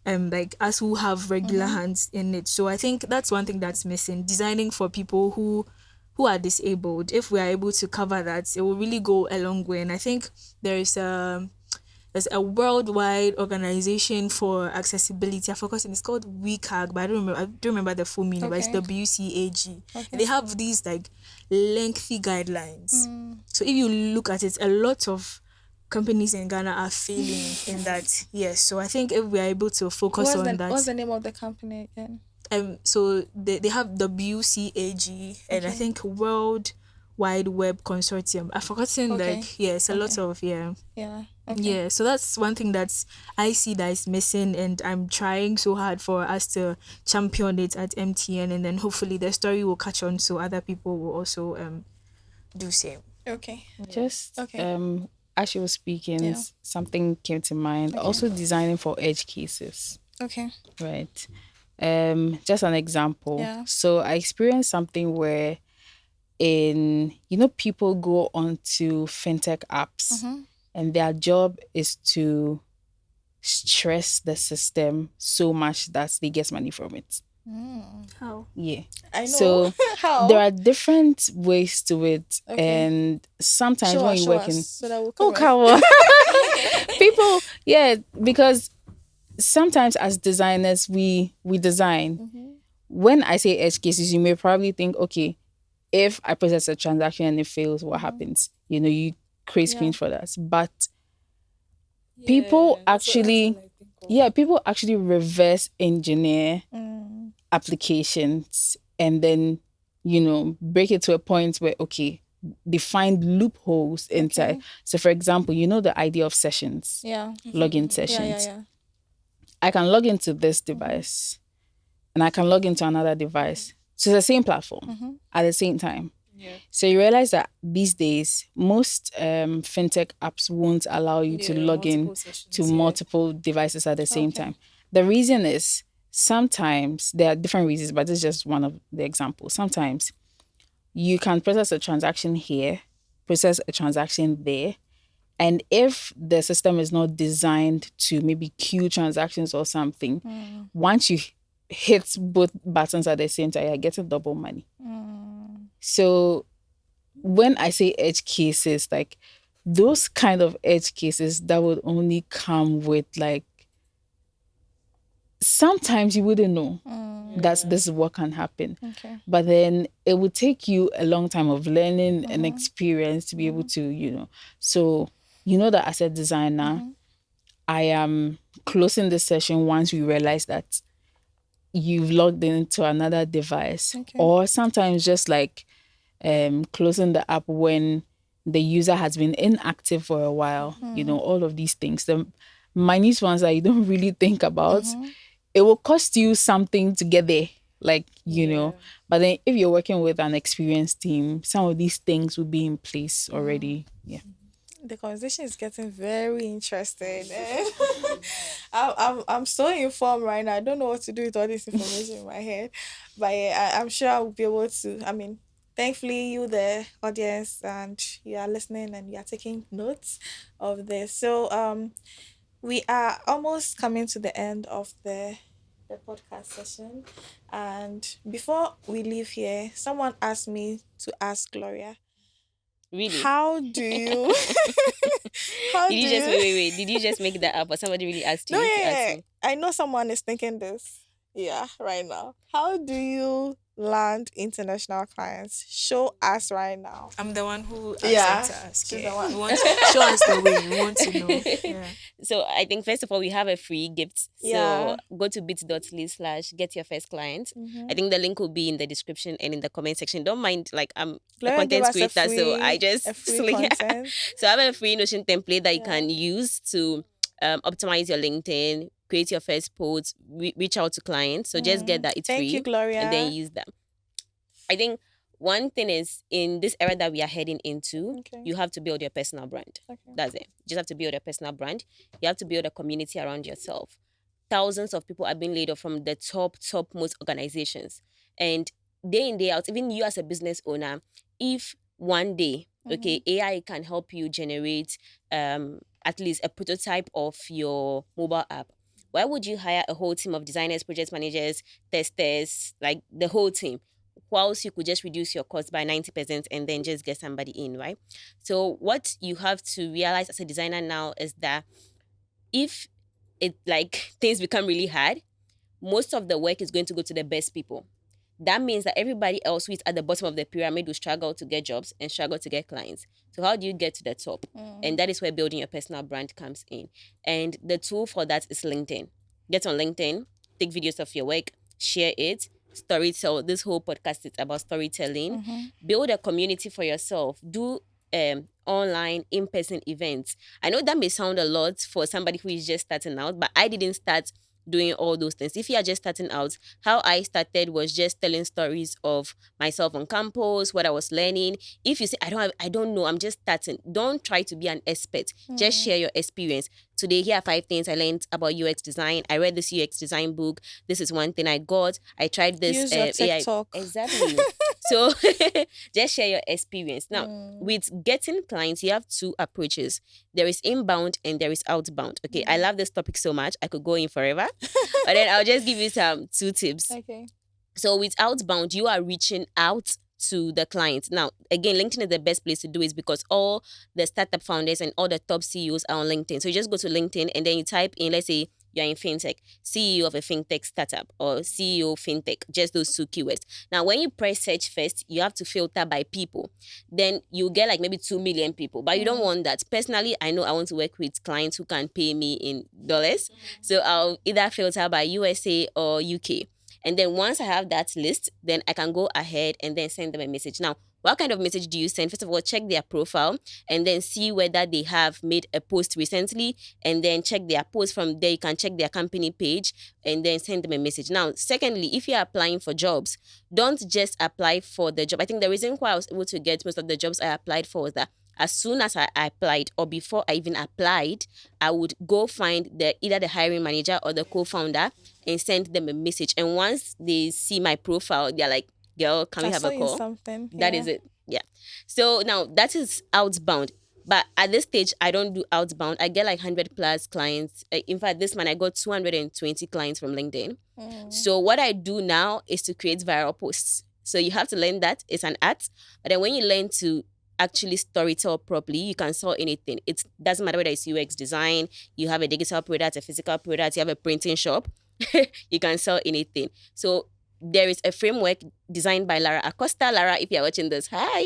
Like us who have regular hands in it. So I think that's one thing that's missing. Designing for people who are disabled. If we are able to cover that, it will really go a long way. And I think there's a worldwide organization for accessibility. I forgot it's called WCAG, but I don't remember the full meaning, but it's Okay. WCAG. Okay. They have these like lengthy guidelines. So if you look at it, a lot of companies in Ghana are failing in that. Yes. So I think if we are able to focus on that. What's the name of the company again? So they have WCAG and I Okay. think World Wide Web Consortium. I've forgotten Okay. it's a lot of Yeah. Okay. yeah. So that's one thing that I see that is missing, and I'm trying so hard for us to champion it at MTN, and then hopefully the story will catch on so other people will also do same. Okay. Just Okay. as she was speaking, something came to mind. Also designing for edge cases, Okay. right? Just an example. Yeah. So I experienced something where people go onto fintech apps and their job is to stress the system so much that they get money from it. How? Yeah. I know. So there How? are different ways to it, Okay. and sometimes when you Show work us in so that we'll oh come in. come on. People, yeah, because sometimes as designers we design. Mm-hmm. When I say edge cases, you may probably think, okay, if I process a transaction and it fails, what Mm-hmm. happens? You create Yeah. screens for that. But people Yeah, that's all actually, I think of. yeah, people actually reverse engineer Mm. applications and then, break it to a point where, okay, they find loopholes inside. Okay. So, for example, the idea of sessions, Yeah. login Yeah. Yeah. sessions. Yeah. I can log into this Mm-hmm. device and I can log into another device. So, it's the same platform Mm-hmm. at the same time. Yeah. So you realize that these days, most fintech apps won't allow you to Yeah, log in multiple to sessions. Yeah. multiple devices at the same Okay. time. The reason is sometimes there are different reasons, but this is just one of the examples. Sometimes you can process a transaction here, process a transaction there. And if the system is not designed to maybe queue transactions or something, Mm. once you hit both buttons at the same time, you're getting double money. Mm. So when I say edge cases, like those kind of edge cases that would only come with like sometimes you wouldn't know Mm. that this is what can happen. Okay. But then it would take you a long time of learning and Mm-hmm. experience to be able to. So that as a designer, Mm-hmm. I am closing the session once we realize that you've logged into another device. Okay. Or sometimes just like closing the app when the user has been inactive for a while, all of these things. The minute ones that you don't really think about, Mm-hmm. it will cost you something to get there. Like, Yeah. but then if you're working with an experienced team, some of these things will be in place already. Yeah. The conversation is getting very interesting. I'm so informed right now. I don't know what to do with all this information in my head, but yeah, I'm sure I will be able to. I mean, thankfully, you, the audience, and you are listening and you are taking notes of this. So, we are almost coming to the end of the podcast session, and before we leave here, someone asked me to ask Gloria, Really? how do you how Did do you just you wait? Did you just make that up, or somebody really asked no, you to yeah, ask yeah. me? I know someone is thinking this. Yeah, right now. How do you land international clients? Show us right now. I'm the one who asked Yeah, them to ask. she's Yeah. the one. We want to show us the way. We want to know. Yeah. So I think first of all we have a free gift. Yeah. So go to bit.ly/get your first client. Mhm. I think the link will be in the description and in the comment section. Don't mind, like I'm a Gloria give content us creator, so I a just free content. so I have a free Notion template that you Yeah. can use to optimize your LinkedIn, create your first post, reach out to clients. So just get that, it's Thank you, free, and then Gloria. use that. I think one thing is in this era that we are heading into, Okay. you have to build your personal brand. Okay. That's it. You just have to build a personal brand. You have to build a community around yourself. Thousands of people are being laid off from the topmost organizations. And day in, day out, even you as a business owner, if one day, okay, AI can help you generate at least a prototype of your mobile app, why would you hire a whole team of designers, project managers, testers, like the whole team? Whilst you could just reduce your cost by 90% and then just get somebody in, right? So what you have to realize as a designer now is that if it like things become really hard, most of the work is going to go to the best people. That means that everybody else who is at the bottom of the pyramid will struggle to get jobs and struggle to get clients. So how do you get to the top? And that is where building your personal brand comes in. And the tool for that is LinkedIn. Get on LinkedIn, take videos of your work, share it, storytell. This whole podcast is about storytelling. Build a community for yourself. Do online in-person events. I know that may sound a lot for somebody who is just starting out, but I didn't start doing all those things. If you are just starting out, how I started was just telling stories of myself on campus, what I was learning. If you say I don't know, I'm just starting, don't try to be an expert. Just share your experience. Today, here are 5 things I learned about UX design. I read this UX design book. This is one thing I got. I tried this Use your AI. TikTok. Exactly. So just share your experience. Now, with getting clients, you have 2 approaches. There is inbound and there is outbound. Okay, I love this topic so much. I could go in forever. But then I'll just give you some 2 tips. Okay. So with outbound, you are reaching out to the client. Now, again, LinkedIn is the best place to do it because all the startup founders and all the top CEOs are on LinkedIn. So you just go to LinkedIn and then you type in, let's say you're in fintech, CEO of a fintech startup or CEO fintech, just those two keywords. Now, when you press search first, you have to filter by people. Then you get like maybe 2 million people, but you don't want that. Personally, I know I want to work with clients who can pay me in dollars. So I'll either filter by USA or UK. And then once I have that list, then I can go ahead and then send them a message. Now, what kind of message do you send? First of all, check their profile and then see whether they have made a post recently, and then check their post. From there, you can check their company page and then send them a message. Now, secondly, if you're applying for jobs, don't just apply for the job. I think the reason why I was able to get most of the jobs I applied for was that as soon as I applied, or before I even applied, I would go find either the hiring manager or the co-founder and send them a message. And once they see my profile, they're like, girl, can we have a call? Something. That is it. Yeah. So now that is outbound. But at this stage, I don't do outbound. I get like 100 plus clients. In fact, this month I got 220 clients from LinkedIn. So what I do now is to create viral posts. So you have to learn that. It's an art. But then when you learn to actually storytell properly, you can sell anything. It doesn't matter whether it's UX design, you have a digital product, a physical product, you have a printing shop, you can sell anything. So there is a framework designed by Lara Acosta. Lara, if you're watching this, hi.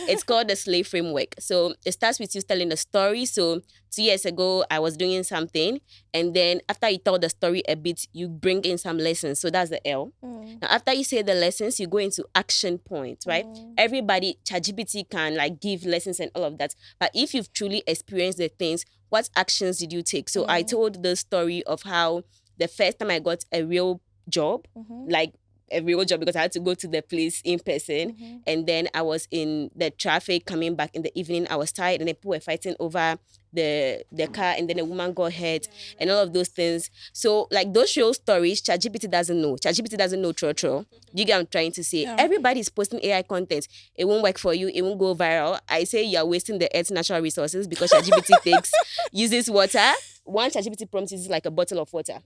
It's called the Slave Framework. So it starts with you telling the story. So 2 years ago, I was doing something. And then after you tell the story a bit, you bring in some lessons. So that's the L. Now, after you say the lessons, you go into action points, right? Everybody, ChatGPT can like give lessons and all of that. But if you've truly experienced the things, what actions did you take? So I told the story of how the first time I got a real job, like a real job, because I had to go to the place in person. And then I was in the traffic coming back in the evening. I was tired and people were fighting over the car, and then a woman got hurt and all of those things. So like those real stories, ChatGPT doesn't know. ChatGPT doesn't know trotro. You get what I'm trying to say? Everybody's posting AI content. It won't work for you. It won't go viral. I say you're wasting the Earth's natural resources because ChatGPT uses water. One ChatGPT prompt is like a bottle of water.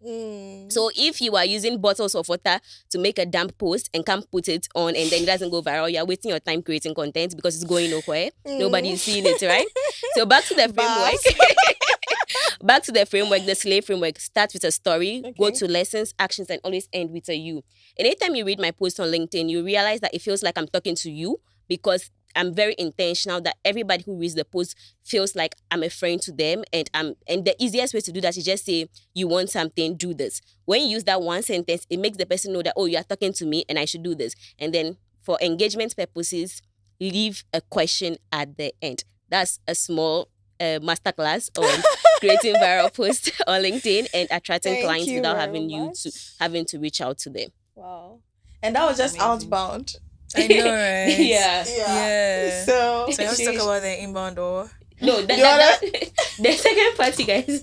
So if you are using bottles of water to make a damp post and can't put it on and then it doesn't go viral, you're wasting your time creating content because it's going nowhere. Nobody is seeing it, right? So back to the framework. Back to the framework, the slave framework. Start with a story, go to lessons, actions, and always end with a you. Anytime you read my post on LinkedIn, you realize that it feels like I'm talking to you because I'm very intentional that everybody who reads the post feels like I'm a friend to them. And the easiest way to do that is just say, you want something, do this. When you use that one sentence, it makes the person know that, oh, you are talking to me and I should do this. And then for engagement purposes, leave a question at the end. That's a small masterclass on creating viral posts on LinkedIn and attracting clients without having to reach out to them. Wow. And that was just outbound. I know, right? Yeah. So let's talk about the inbound or no, the second part, you guys.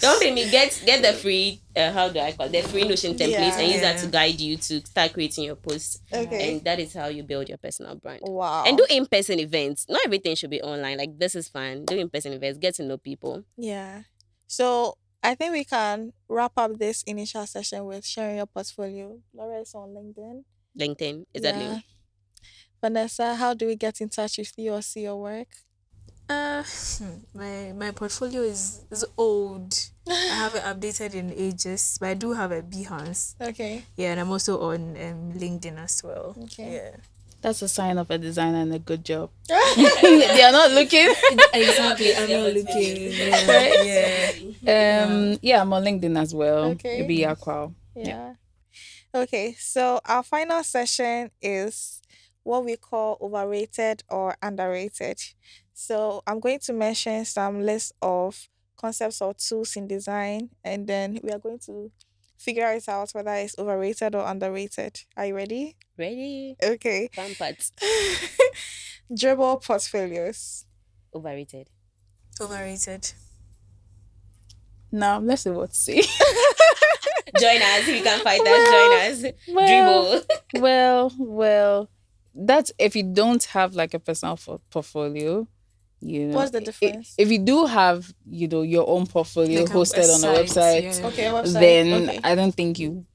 Don't pay me. Get the free. How do I call it? The free Notion templates and use that to guide you to start creating your posts. Okay. And that is how you build your personal brand. Wow. And do in-person events. Not everything should be online. Like this is fun. Do in-person events. Get to know people. Yeah. So I think we can wrap up this initial session with sharing your portfolio. Laura is on LinkedIn. LinkedIn, exactly. Yeah. Vanessa, how do we get in touch with you or see your work? My portfolio is old. I haven't updated in ages, but I do have a Behance. Okay. Yeah, and I'm also on LinkedIn as well. Okay. Yeah. That's a sign of a designer and a good job. They are not looking. Exactly, I'm not looking. Yeah, I'm on LinkedIn as well. Okay. Ebi-Yaa Kwaw. Yeah. Okay, so our final session is what we call overrated or underrated. So I'm going to mention some list of concepts or tools in design, and then we are going to figure it out whether it's overrated or underrated. Are you ready? Ready? Okay. Fun parts. Dribble portfolios. Overrated. Overrated. Now, let's see what to say. Join us. If you can fight us, join us. Dribble. Well, that's if you don't have like a personal portfolio, You know, What's the difference? if you do have, your own portfolio Like a hosted on a website, website, yeah. Okay, website. then Okay. I don't think you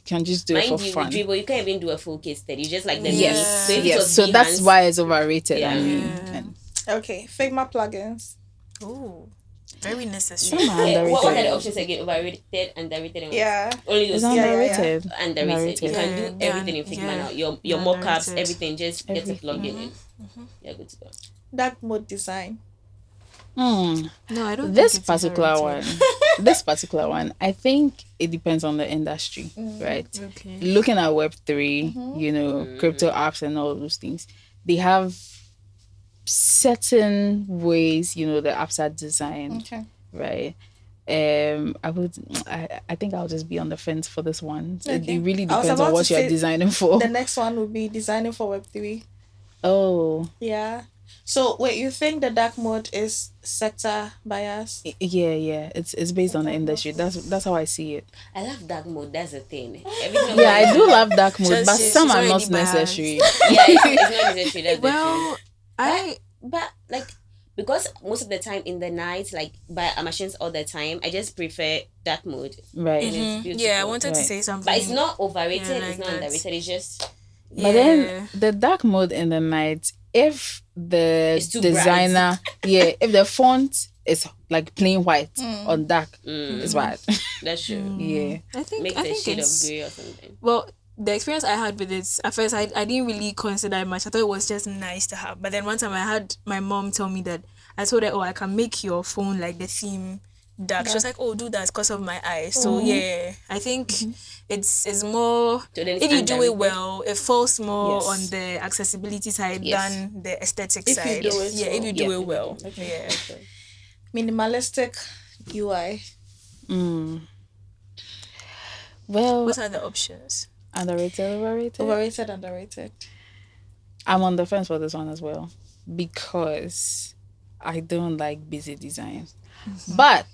can just do it for Mind you, with fun. Dribble, you can't even do a full case study. You just like the Yes, base. So if it yes. was So that's Behance, why it's overrated. Yeah. I mean, Yeah. and Okay. Figma plugins. Ooh, very necessary. some are what are the underrated. options again? Overrated, underrated, and what? Yeah. Only It's those. Yeah, underrated. Underrated. You can Yeah, do they are- everything in Figma yeah, now. Your they're mockups, underrated. everything. Just get a Everything. plugin in. You're good to go. Dark mode design. Hmm. No, I don't This think it's particular one, underrated. this particular one, I think it depends on the industry, right? Okay. Looking at Web3, crypto apps and all those things, they have certain ways, the apps are designed, Okay. right? I think I'll just be on the fence for this one. Okay. It really I was depends about on what to you're say designing for. The next one would be designing for Web3. Oh, Yeah. So wait, you think the dark mode is sector bias? yeah. It's based on the industry. That's how I see it. I love dark mode. That's the thing. Everything Yeah, I do love dark mode, Just- but she's some are already not biased. necessary. Yeah, it's not necessary. That's the truth. Well, But like, because most of the time in the night, like by machines all the time, I just prefer dark mode. Right. And it's beautiful. Yeah, I wanted to Right. say something. But it's not overrated. Yeah, It's like not that. underrated. It's just But then the dark mode in the night, if the It's too designer, if the font is like plain white on dark, it's bad. that's true. Yeah. I think Make I the think shade of it's grey or something. well. The experience I had with it, at first I didn't really consider it much. I thought it was just nice to have. But then one time I had my mom tell me that I told her, I can make your phone like the theme dark. She was like, do that because of my eyes. So yeah, I think it's more, So then if it's you do it underrated. well, it falls more Yes. on the accessibility side Yes. than the aesthetic If you side. do it yeah, if you do Yeah. it well. Okay. Yeah. Minimalistic UI. Well, What are the options? underrated, overrated. Overrated, underrated. I'm on the fence for this one as well because I don't like busy design. But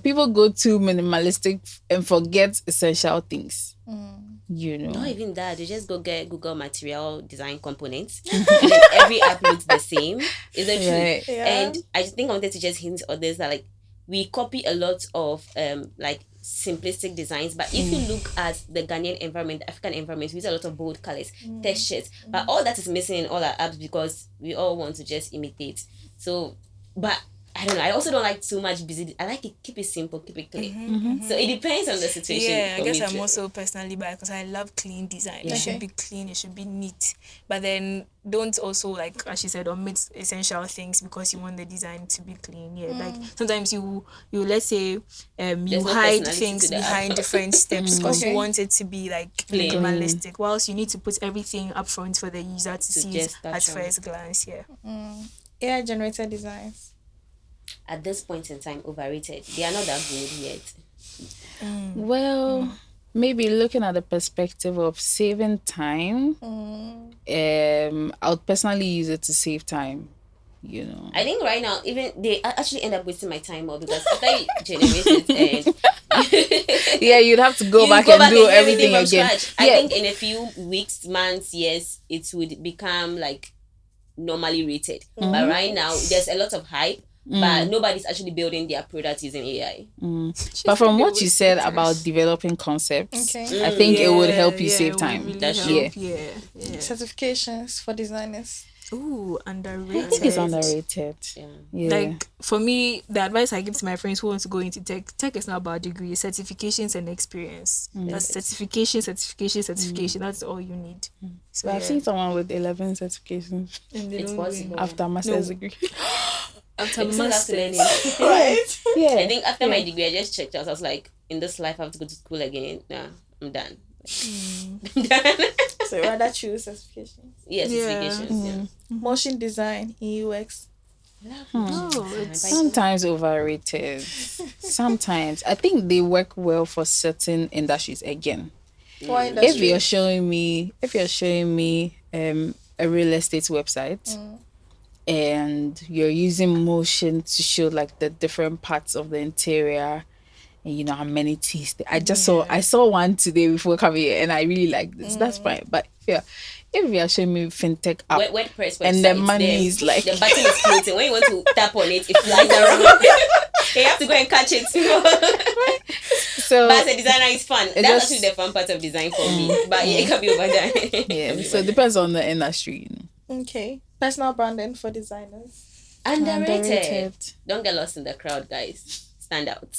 people go too minimalistic and forget essential things. Not even that. They just go get Google material design components, and then every app looks the same. Is the Right. truth? Yeah. And I think I wanted to just hint on this that like we copy a lot of like simplistic designs, but if you look at the Ghanaian environment, the African environment, we use a lot of bold colors, textures, but all that is missing in all our apps because we all want to just imitate. So, but I don't know. I also don't like too much busy. I like it. Keep it simple. Keep it clean. So it depends on the situation. Yeah, I for guess me I'm too. also personally biased because I love clean design. Yeah. It should be clean, it should be neat. But then don't also, like as she said, omit essential things because you want the design to be clean. Yeah, like sometimes you let's say you no hide personality things to the behind app. different steps because Okay. you want it to be like Clean. minimalistic. Whilst you need to put everything up front for the user to see it just at touch on. first glance. Yeah. AI generated designs. At this point in time, overrated. They are not that good yet. Well, maybe looking at the perspective of saving time, I would personally use it to save time. I think right now, even they actually end up wasting my time more because after you generate it and Yeah, you'd have to go you back go and back do and everything from again. scratch. I think in a few weeks, months, years, it would become like normally rated. But right now, there's a lot of hype, but nobody's actually building their products using AI. But from what you said about developing concepts, Okay. I think it would help you yeah, save it would time. really That's help. true. Yeah. Certifications for designers. Ooh, I underrated. think it's underrated. Yeah. Yeah. Like for me, the advice I give to my friends who want to go into tech is not about degrees, certifications and experience. That's certification. That's all you need. So But I've seen someone with 11 certifications and they It's don't possible. after master's degree. after I still have to learn masters. it. Right. Yeah. I think after my degree, I just checked out. I was like, in this life, I have to go to school again. Nah, I'm done. I'm done. So rather choose certifications. Yes, Yeah. certifications. Motion design in UX. Oh, it's Sometimes overrated. Sometimes I think they work well for certain industries again. Why If industry? you're showing me a real estate website and you're using motion to show like the different parts of the interior and amenities. I just saw one today before coming here, and I really like this. That's fine. But yeah, if you are showing me fintech app WordPress website, and the money is like the button is floating. When you want to tap on it, it flies around. You have to go and catch it. so. But as a designer, it's fun. That's just- actually the fun part of design for me. But it can be over there. Yeah, so it depends on the industry. Okay. Personal branding for designers. Underrated. Don't get lost in the crowd, guys. Stand out.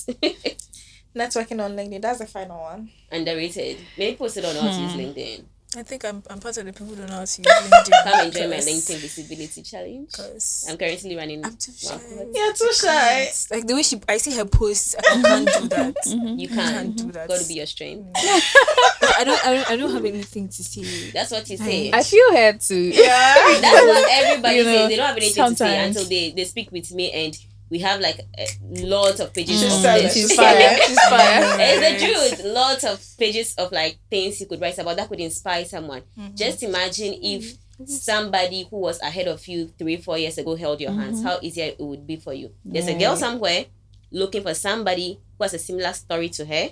Networking on LinkedIn. That's the final one. Underrated. Many people still don't know how to use LinkedIn. I think I'm part of the people who don't know how to use LinkedIn. Come enjoy my LinkedIn visibility challenge. Because I'm currently running. I'm too shy. You're too shy. Like the way I see her posts, I can't do that. You can't do that. Got to be your strength. I don't have anything to say. That's what you say. I feel her too. Yeah. That's what everybody says. They don't have anything to say sometimes. until they speak with me, and we have like lots of pages of She's this. She's fire. She's fire. It's the truth. Lots of pages of like things you could write about that could inspire someone. Just imagine if somebody who was ahead of you 3-4 years ago held your hands, how easier it would be for you. There's a girl somewhere looking for somebody who has a similar story to her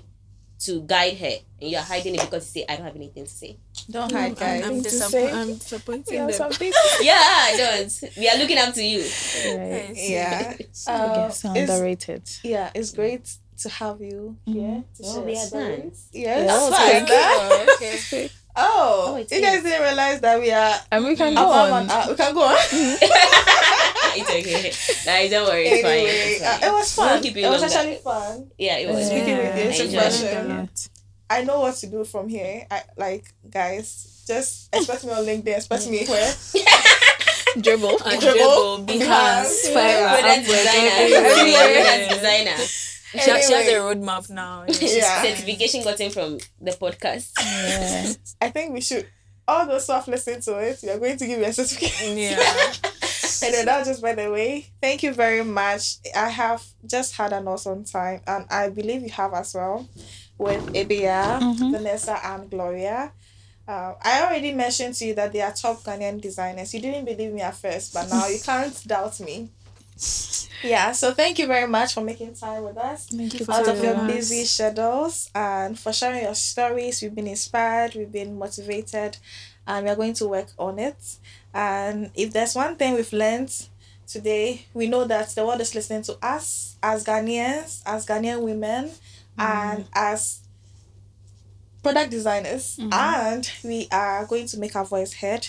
to guide her, and you're hiding it because you say, I don't have anything to say. Don't hide, guys. I'm disappointing them. Something. Yeah, don't. We are looking up to you. Yeah. So underrated. It's great to have you here. To share we your are stories. done. Yes. that was Fine. quick. Okay. Oh, it's you guys didn't realize that we are. And we can go on. We can go on. It's okay. Nah, don't worry. It's Anyway, fine. It's fine. it was fun. We'll keep you It was longer. actually fun. Yeah, it was. Speaking with you, I it's a enjoyed pleasure. it. I know what to do from here. Guys, just expect me on LinkedIn. Expect me where? Dribble. Dribble, Behance, Yeah. Product Anyway. designer. She has a Anyway. roadmap now. Yeah. Certification gotten from the podcast. Yeah. I think we should. All those who have listened to it, we are going to give you a certificate. Yeah. And that just by the way, thank you very much. I have just had an awesome time, and I believe you have as well, with Ebi-Yaa, Vanessa, and Gloria. I already mentioned to you that they are top Ghanaian designers. You didn't believe me at first, but now you can't doubt me. Yeah, so thank you very much for making time with us Thank you for out of your having us. busy schedules, and for sharing your stories. We've been inspired, we've been motivated, and we are going to work on it. And if there's one thing we've learned today, we know that the world is listening to us as Ghanaians, as Ghanaian women, and as product designers, and we are going to make our voice heard.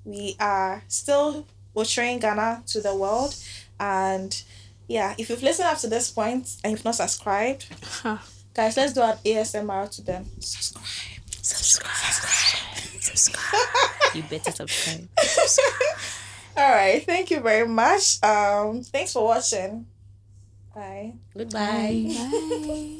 We are still portraying Ghana to the world, and yeah, if you've listened up to this point and you've not subscribed, guys, let's do an ASMR to them. Subscribe. You better subscribe. All right, thank you very much. Thanks for watching. Bye. Goodbye. Bye.